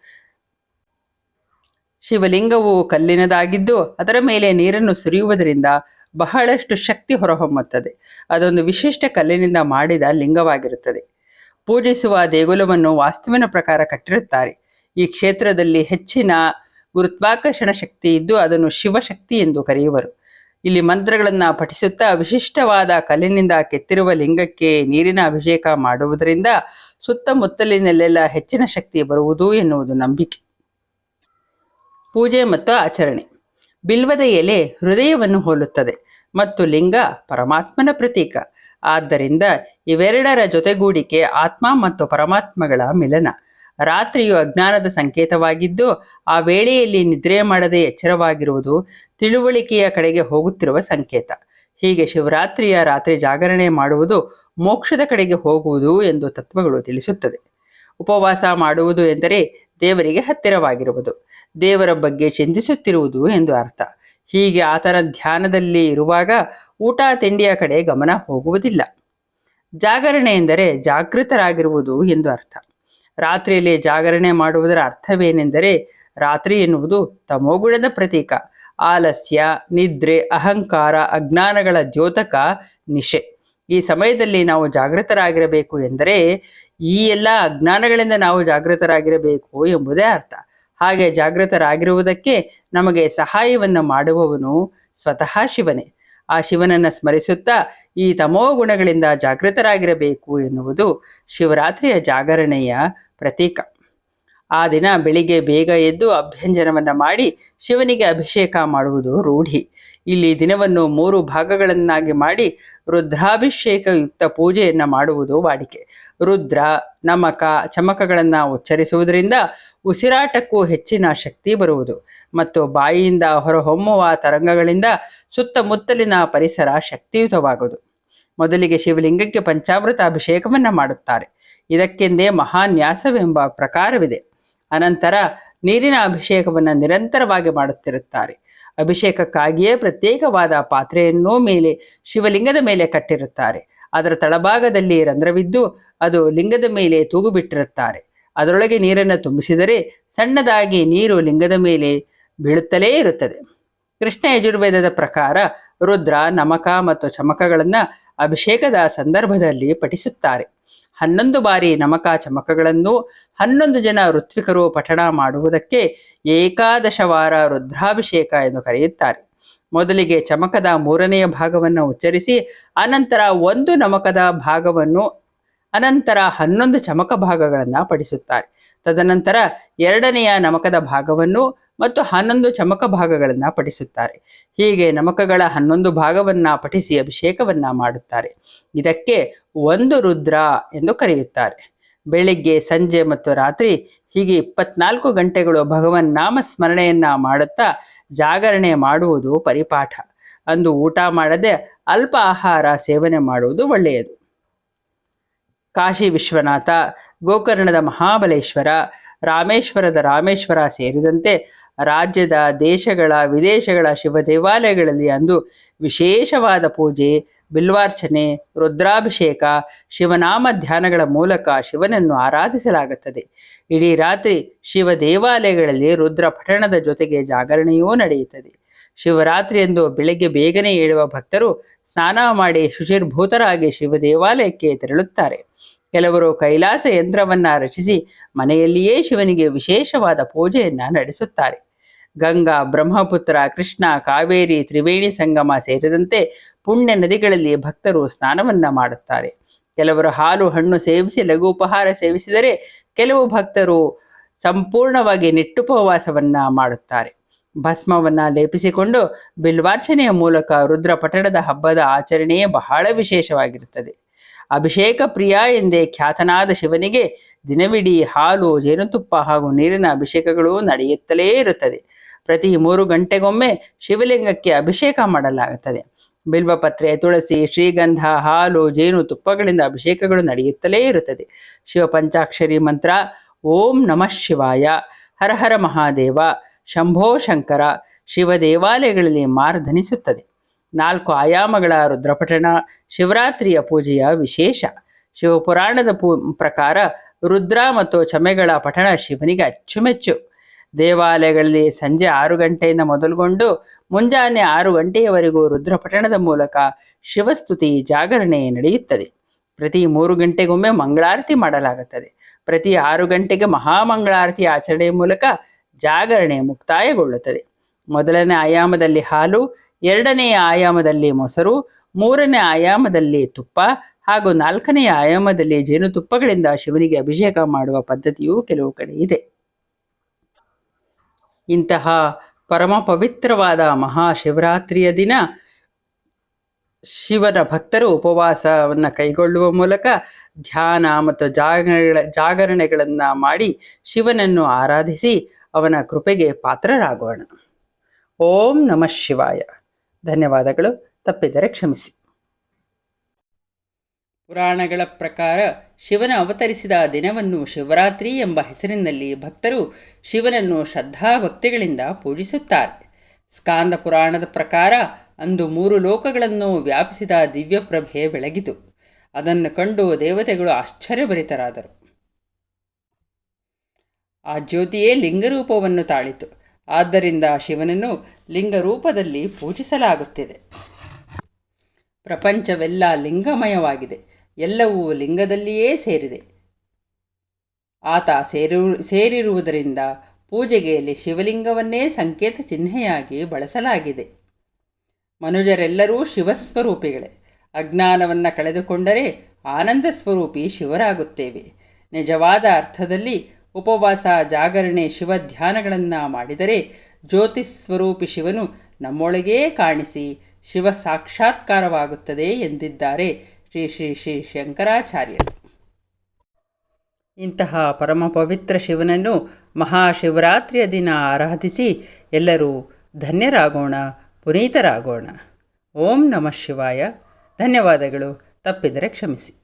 ಶಿವಲಿಂಗವು ಕಲ್ಲಿನದಾಗಿದ್ದು ಅದರ ಮೇಲೆ ನೀರನ್ನು ಸುರಿಯುವುದರಿಂದ ಬಹಳಷ್ಟು ಶಕ್ತಿ ಹೊರಹೊಮ್ಮುತ್ತದೆ. ಅದೊಂದು ವಿಶಿಷ್ಟ ಕಲ್ಲಿನಿಂದ ಮಾಡಿದ ಲಿಂಗವಾಗಿರುತ್ತದೆ. ಪೂಜಿಸುವ ದೇಗುಲವನ್ನು ವಾಸ್ತುವಿನ ಪ್ರಕಾರ ಕಟ್ಟಿರುತ್ತಾರೆ. ಈ ಕ್ಷೇತ್ರದಲ್ಲಿ ಹೆಚ್ಚಿನ ಗುರುತ್ವಾಕರ್ಷಣ ಶಕ್ತಿ ಇದ್ದು ಅದನ್ನು ಶಿವಶಕ್ತಿ ಎಂದು ಕರೆಯುವರು. ಇಲ್ಲಿ ಮಂತ್ರಗಳನ್ನು ಪಠಿಸುತ್ತಾ ವಿಶಿಷ್ಟವಾದ ಕಲ್ಲಿನಿಂದ ಕೆತ್ತಿರುವ ಲಿಂಗಕ್ಕೆ ನೀರಿನ ಅಭಿಷೇಕ ಮಾಡುವುದರಿಂದ ಸುತ್ತಮುತ್ತಲಿನಲ್ಲೆಲ್ಲ ಹೆಚ್ಚಿನ ಶಕ್ತಿ ಬರುವುದು ಎನ್ನುವುದು ನಂಬಿಕೆ. ಪೂಜೆ ಮತ್ತು ಆಚರಣೆ. ಬಿಲ್ವದ ಎಲೆ ಹೃದಯವನ್ನು ಹೋಲುತ್ತದೆ ಮತ್ತು ಲಿಂಗ ಪರಮಾತ್ಮನ ಪ್ರತೀಕ. ಆದ್ದರಿಂದ ಇವೆರಡರ ಜೊತೆಗೂಡಿಕೆ ಆತ್ಮ ಮತ್ತು ಪರಮಾತ್ಮಗಳ ಮಿಲನ. ರಾತ್ರಿಯು ಅಜ್ಞಾನದ ಸಂಕೇತವಾಗಿದ್ದು ಆ ವೇಳೆಯಲ್ಲಿ ನಿದ್ರೆ ಮಾಡದೆ ಎಚ್ಚರವಾಗಿರುವುದು ತಿಳುವಳಿಕೆಯ ಕಡೆಗೆ ಹೋಗುತ್ತಿರುವ ಸಂಕೇತ. ಹೀಗೆ ಶಿವರಾತ್ರಿಯ ರಾತ್ರಿ ಜಾಗರಣೆ ಮಾಡುವುದು ಮೋಕ್ಷದ ಕಡೆಗೆ ಹೋಗುವುದು ಎಂದು ತತ್ವಗಳು ತಿಳಿಸುತ್ತದೆ. ಉಪವಾಸ ಮಾಡುವುದು ಎಂದರೆ ದೇವರಿಗೆ ಹತ್ತಿರವಾಗಿರುವುದು, ದೇವರ ಬಗ್ಗೆ ಚಿಂತಿಸುತ್ತಿರುವುದು ಎಂದು ಅರ್ಥ. ಹೀಗೆ ಆತನ ಧ್ಯಾನದಲ್ಲಿ ಇರುವಾಗ ಊಟ ತಿಂಡಿಯ ಕಡೆ ಗಮನ ಹೋಗುವುದಿಲ್ಲ. ಜಾಗರಣೆ ಎಂದರೆ ಜಾಗೃತರಾಗಿರುವುದು ಎಂದು ಅರ್ಥ. ರಾತ್ರಿಯಲ್ಲಿ ಜಾಗರಣೆ ಮಾಡುವುದರ ಅರ್ಥವೇನೆಂದರೆ ರಾತ್ರಿ ಎನ್ನುವುದು ತಮೋಗುಣದ ಪ್ರತೀಕ. ಆಲಸ್ಯ, ನಿದ್ರೆ, ಅಹಂಕಾರ, ಅಜ್ಞಾನಗಳ ದ್ಯೋತಕ ನಿಶೆ. ಈ ಸಮಯದಲ್ಲಿ ನಾವು ಜಾಗೃತರಾಗಿರಬೇಕು ಎಂದರೆ ಈ ಎಲ್ಲ ಅಜ್ಞಾನಗಳಿಂದ ನಾವು ಜಾಗೃತರಾಗಿರಬೇಕು ಎಂಬುದೇ ಅರ್ಥ. ಹಾಗೆ ಜಾಗೃತರಾಗಿರುವುದಕ್ಕೆ ನಮಗೆ ಸಹಾಯವನ್ನು ಮಾಡುವವನು ಸ್ವತಃ ಶಿವನೇ. ಆ ಶಿವನನ್ನು ಸ್ಮರಿಸುತ್ತಾ ಈ ತಮೋ ಗುಣಗಳಿಂದ ಜಾಗೃತರಾಗಿರಬೇಕು ಎನ್ನುವುದು ಶಿವರಾತ್ರಿಯ ಜಾಗರಣೆಯ ಪ್ರತೀಕ. ಆ ದಿನ ಬೆಳಿಗ್ಗೆ ಬೇಗ ಎದ್ದು ಅಭ್ಯಂಜನವನ್ನು ಮಾಡಿ ಶಿವನಿಗೆ ಅಭಿಷೇಕ ಮಾಡುವುದು ರೂಢಿ. ಇಲ್ಲಿ ದಿನವನ್ನು 3 ಭಾಗಗಳನ್ನಾಗಿ ಮಾಡಿ ರುದ್ರಾಭಿಷೇಕಯುಕ್ತ ಪೂಜೆಯನ್ನು ಮಾಡುವುದು ವಾಡಿಕೆ. ರುದ್ರ, ನಮಕ, ಚಮಕಗಳನ್ನು ಉಚ್ಚರಿಸುವುದರಿಂದ ಉಸಿರಾಟಕ್ಕೂ ಹೆಚ್ಚಿನ ಶಕ್ತಿ ಬರುವುದು ಮತ್ತು ಬಾಯಿಯಿಂದ ಹೊರಹೊಮ್ಮುವ ತರಂಗಗಳಿಂದ ಸುತ್ತಮುತ್ತಲಿನ ಪರಿಸರ ಶಕ್ತಿಯುತವಾಗುವುದು. ಮೊದಲಿಗೆ ಶಿವಲಿಂಗಕ್ಕೆ ಪಂಚಾಮೃತ ಅಭಿಷೇಕವನ್ನು ಮಾಡುತ್ತಾರೆ. ಇದಕ್ಕೆಂದೇ ಮಹಾನ್ಯಾಸವೆಂಬ ಪ್ರಕಾರವಿದೆ. ಅನಂತರ ನೀರಿನ ಅಭಿಷೇಕವನ್ನು ನಿರಂತರವಾಗಿ ಮಾಡುತ್ತಿರುತ್ತಾರೆ. ಅಭಿಷೇಕಕ್ಕಾಗಿಯೇ ಪ್ರತ್ಯೇಕವಾದ ಪಾತ್ರೆಯನ್ನೂ ಮೇಲೆ ಶಿವಲಿಂಗದ ಮೇಲೆ ಕಟ್ಟಿರುತ್ತಾರೆ. ಅದರ ತಳಭಾಗದಲ್ಲಿ ರಂಧ್ರವಿದ್ದು ಅದು ಲಿಂಗದ ಮೇಲೆ ತೂಗುಬಿಟ್ಟಿರುತ್ತಾರೆ. ಅದರೊಳಗೆ ನೀರನ್ನು ತುಂಬಿಸಿದರೆ ಸಣ್ಣದಾಗಿ ನೀರು ಲಿಂಗದ ಮೇಲೆ ಬೀಳುತ್ತಲೇ ಇರುತ್ತದೆ. ಕೃಷ್ಣ ಯಜುರ್ವೇದದ ಪ್ರಕಾರ ರುದ್ರ, ನಮಕ ಮತ್ತು ಚಮಕಗಳನ್ನು ಅಭಿಷೇಕದ ಸಂದರ್ಭದಲ್ಲಿ ಪಠಿಸುತ್ತಾರೆ. 11 ಬಾರಿ ನಮಕ ಚಮಕಗಳನ್ನು 11 ಜನ ಋತ್ವಿಕರು ಪಠಣ ಮಾಡುವುದಕ್ಕೆ ಏಕಾದಶವಾರ ರುದ್ರಾಭಿಷೇಕ ಎಂದು ಕರೆಯುತ್ತಾರೆ. ಮೊದಲಿಗೆ ಚಮಕದ 3ನೇ ಭಾಗವನ್ನು ಉಚ್ಚರಿಸಿ ಅನಂತರ 1 ನಮಕದ ಭಾಗವನ್ನು ಅನಂತರ 11 ಚಮಕ ಭಾಗಗಳನ್ನು ಪಠಿಸುತ್ತಾರೆ. ತದನಂತರ 2ನೆಯ ನಮಕದ ಭಾಗವನ್ನು ಮತ್ತು 11 ಚಮಕ ಭಾಗಗಳನ್ನು ಪಠಿಸುತ್ತಾರೆ. ಹೀಗೆ ನಮಕಗಳ 11 ಭಾಗವನ್ನು ಪಠಿಸಿ ಅಭಿಷೇಕವನ್ನು ಮಾಡುತ್ತಾರೆ. ಇದಕ್ಕೆ 1 ರುದ್ರ ಎಂದು ಕರೆಯುತ್ತಾರೆ. ಬೆಳಿಗ್ಗೆ, ಸಂಜೆ ಮತ್ತು ರಾತ್ರಿ ಹೀಗೆ 24 ಗಂಟೆಗಳು ಭಗವನ್ ನಾಮ ಸ್ಮರಣೆಯನ್ನು ಮಾಡುತ್ತಾ ಜಾಗರಣೆ ಮಾಡುವುದು ಪರಿಪಾಠ. ಅಂದು ಊಟ ಮಾಡದೆ ಅಲ್ಪ ಆಹಾರ ಸೇವನೆ ಮಾಡುವುದು ಒಳ್ಳೆಯದು. ಕಾಶಿ ವಿಶ್ವನಾಥ, ಗೋಕರ್ಣದ ಮಹಾಬಲೇಶ್ವರ, ರಾಮೇಶ್ವರದ ರಾಮೇಶ್ವರ ಸೇರಿದಂತೆ ರಾಜ್ಯದ, ದೇಶಗಳ, ವಿದೇಶಗಳ ಶಿವ ದೇವಾಲಯಗಳಲ್ಲಿ ಅಂದು ವಿಶೇಷವಾದ ಪೂಜೆ, ಬಿಲ್ವಾರ್ಚನೆ, ರುದ್ರಾಭಿಷೇಕ, ಶಿವನಾಮ ಧ್ಯಾನಗಳ ಮೂಲಕ ಶಿವನನ್ನು ಆರಾಧಿಸಲಾಗುತ್ತದೆ. ಇಡೀ ರಾತ್ರಿ ಶಿವ ದೇವಾಲಯಗಳಲ್ಲಿ ರುದ್ರ ಪಠಣದ ಜೊತೆಗೆ ಜಾಗರಣೆಯೂ ನಡೆಯುತ್ತದೆ. ಶಿವರಾತ್ರಿಯಂದು ಬೆಳಗ್ಗೆ ಬೇಗನೆ ಏಳುವ ಭಕ್ತರು ಸ್ನಾನ ಮಾಡಿ ಶುಚಿರ್ಭೂತರಾಗಿ ಶಿವ ದೇವಾಲಯಕ್ಕೆ ತೆರಳುತ್ತಾರೆ. ಕೆಲವರು ಕೈಲಾಸ ಯಂತ್ರವನ್ನು ರಚಿಸಿ ಮನೆಯಲ್ಲಿಯೇ ಶಿವನಿಗೆ ವಿಶೇಷವಾದ ಪೂಜೆಯನ್ನು ನಡೆಸುತ್ತಾರೆ. ಗಂಗಾ, ಬ್ರಹ್ಮಪುತ್ರ, ಕೃಷ್ಣ, ಕಾವೇರಿ, ತ್ರಿವೇಣಿ ಸಂಗಮ ಸೇರಿದಂತೆ ಪುಣ್ಯ ನದಿಗಳಲ್ಲಿ ಭಕ್ತರು ಸ್ನಾನವನ್ನು ಮಾಡುತ್ತಾರೆ. ಕೆಲವರು ಹಾಲು ಹಣ್ಣು ಸೇವಿಸಿ ಲಘು ಉಪಹಾರ ಸೇವಿಸಿದರೆ ಕೆಲವು ಭಕ್ತರು ಸಂಪೂರ್ಣವಾಗಿ ನಿಟ್ಟುಪವಾಸವನ್ನು ಮಾಡುತ್ತಾರೆ. ಭಸ್ಮವನ್ನು ಲೇಪಿಸಿಕೊಂಡು ಬಿಲ್ವಾರ್ಚನೆಯ ಮೂಲಕ ರುದ್ರ ಪಠಣದ ಹಬ್ಬದ ಆಚರಣೆಯೇ ಬಹಳ ವಿಶೇಷವಾಗಿರುತ್ತದೆ. ಅಭಿಷೇಕ ಪ್ರಿಯ ಎಂದೇ ಖ್ಯಾತನಾದ ಶಿವನಿಗೆ ದಿನವಿಡೀ ಹಾಲು, ಜೇನುತುಪ್ಪ ಹಾಗೂ ನೀರಿನ ಅಭಿಷೇಕಗಳು ನಡೆಯುತ್ತಲೇ ಇರುತ್ತದೆ. ಪ್ರತಿ 3 ಗಂಟೆಗೊಮ್ಮೆ ಶಿವಲಿಂಗಕ್ಕೆ ಅಭಿಷೇಕ ಮಾಡಲಾಗುತ್ತದೆ. ಬಿಲ್ವಪತ್ರೆ, ತುಳಸಿ, ಶ್ರೀಗಂಧ, ಹಾಲು, ಜೇನು ತುಪ್ಪಗಳಿಂದ ಅಭಿಷೇಕಗಳು ನಡೆಯುತ್ತಲೇ ಇರುತ್ತದೆ. ಶಿವ ಪಂಚಾಕ್ಷರಿ ಮಂತ್ರ ಓಂ ನಮಃ ಶಿವಾಯ, ಹರ ಹರ ಮಹಾದೇವ, ಶಂಭೋ ಶಂಕರ ಶಿವ ದೇವಾಲಯಗಳಲ್ಲಿ ಮಾರ್ಧನಿಸುತ್ತದೆ. 4 ಆಯಾಮಗಳ ರುದ್ರಪಠಣ ಶಿವರಾತ್ರಿಯ ಪೂಜೆಯ ವಿಶೇಷ. ಶಿವಪುರಾಣದ ಪ್ರಕಾರ ರುದ್ರ ಮತ್ತು ಚಮೆಗಳ ಪಠಣ ಶಿವನಿಗೆ ಅಚ್ಚುಮೆಚ್ಚು. ದೇವಾಲಯಗಳಲ್ಲಿ ಸಂಜೆ 6 ಗಂಟೆಯಿಂದ ಮೊದಲುಗೊಂಡು ಮುಂಜಾನೆ 6 ಗಂಟೆಯವರೆಗೂ ರುದ್ರಪಠಣದ ಮೂಲಕ ಶಿವಸ್ತುತಿ ಜಾಗರಣೆ ನಡೆಯುತ್ತದೆ. ಪ್ರತಿ 3 ಗಂಟೆಗೊಮ್ಮೆ ಮಂಗಳಾರತಿ ಮಾಡಲಾಗುತ್ತದೆ. ಪ್ರತಿ 6 ಗಂಟೆಗೆ ಮಹಾಮಂಗಳಾರತಿ ಆಚರಣೆಯ ಮೂಲಕ ಜಾಗರಣೆ ಮುಕ್ತಾಯಗೊಳ್ಳುತ್ತದೆ. ಮೊದಲನೇ ಆಯಾಮದಲ್ಲಿ ಹಾಲು, 2ನೆಯ ಆಯಾಮದಲ್ಲಿ ಮೊಸರು, 3ನೇ ಆಯಾಮದಲ್ಲಿ ತುಪ್ಪ ಹಾಗೂ 4ನೆಯ ಆಯಾಮದಲ್ಲಿ ಜೇನುತುಪ್ಪಗಳಿಂದ ಶಿವನಿಗೆ ಅಭಿಷೇಕ ಮಾಡುವ ಪದ್ಧತಿಯೂ ಕೆಲವು ಕಡೆ ಇದೆ. ಇಂತಹ ಪರಮ ಪವಿತ್ರವಾದ ಮಹಾಶಿವರಾತ್ರಿಯ ದಿನ ಶಿವನ ಭಕ್ತರು ಉಪವಾಸವನ್ನು ಕೈಗೊಳ್ಳುವ ಮೂಲಕ ಧ್ಯಾನ ಮತ್ತು ಜಾಗರಣೆಗಳನ್ನು ಮಾಡಿ ಶಿವನನ್ನು ಆರಾಧಿಸಿ ಅವನ ಕೃಪೆಗೆ ಪಾತ್ರರಾಗೋಣ. ಓಂ ನಮಃ ಶಿವಾಯ. ಧನ್ಯವಾದಗಳು. ತಪ್ಪಿದರೆ ಕ್ಷಮಿಸಿ. ಪುರಾಣಗಳ ಪ್ರಕಾರ ಶಿವನ ಅವತರಿಸಿದ ದಿನವನ್ನು ಶಿವರಾತ್ರಿ ಎಂಬ ಹೆಸರಿನಲ್ಲಿ ಭಕ್ತರು ಶಿವನನ್ನು ಶ್ರದ್ಧಾಭಕ್ತಿಗಳಿಂದ ಪೂಜಿಸುತ್ತಾರೆ. ಸ್ಕಾಂದ ಪುರಾಣದ ಪ್ರಕಾರ ಅಂದು 3 ಲೋಕಗಳನ್ನು ವ್ಯಾಪಿಸಿದ ದಿವ್ಯಪ್ರಭೆ ಬೆಳಗಿತು. ಅದನ್ನು ಕಂಡು ದೇವತೆಗಳು ಆಶ್ಚರ್ಯಭರಿತರಾದರು. ಆ ಜ್ಯೋತಿಯೇ ಲಿಂಗರೂಪವನ್ನು ತಾಳಿತು. ಆದ್ದರಿಂದ ಶಿವನನ್ನು ಲಿಂಗ ರೂಪದಲ್ಲಿ ಪೂಜಿಸಲಾಗುತ್ತಿದೆ. ಪ್ರಪಂಚವೆಲ್ಲ ಲಿಂಗಮಯವಾಗಿದೆ, ಎಲ್ಲವೂ ಲಿಂಗದಲ್ಲಿಯೇ ಸೇರಿದೆ. ಆತ ಸೇರಿರುವುದರಿಂದ ಪೂಜೆಗೆಯಲ್ಲಿ ಶಿವಲಿಂಗವನ್ನೇ ಸಂಕೇತ ಚಿಹ್ನೆಯಾಗಿ ಬಳಸಲಾಗಿದೆ. ಮನುಜರೆಲ್ಲರೂ ಶಿವಸ್ವರೂಪಿಗಳೇ. ಅಜ್ಞಾನವನ್ನು ಕಳೆದುಕೊಂಡರೆ ಆನಂದ ಸ್ವರೂಪಿ ಶಿವರಾಗುತ್ತೇವೆ. ನಿಜವಾದ ಅರ್ಥದಲ್ಲಿ ಉಪವಾಸ, ಜಾಗರಣೆ, ಶಿವ ಧ್ಯಾನಗಳನ್ನು ಮಾಡಿದರೆ ಜ್ಯೋತಿಸ್ವರೂಪಿ ಶಿವನು ನಮ್ಮೊಳಗೇ ಕಾಣಿಸಿ ಶಿವ ಸಾಕ್ಷಾತ್ಕಾರವಾಗುತ್ತದೆ ಎಂದಿದ್ದಾರೆ ಶ್ರೀ ಶ್ರೀ ಶ್ರೀ ಶಂಕರಾಚಾರ್ಯರು. ಇಂತಹ ಪರಮ ಪವಿತ್ರ ಶಿವನನ್ನು ಮಹಾಶಿವರಾತ್ರಿಯ ದಿನ ಆರಾಧಿಸಿ ಎಲ್ಲರೂ ಧನ್ಯರಾಗೋಣ, ಪುನೀತರಾಗೋಣ. ಓಂ ನಮಃ ಶಿವಾಯ. ಧನ್ಯವಾದಗಳು. ತಪ್ಪಿದರೆ ಕ್ಷಮಿಸಿ.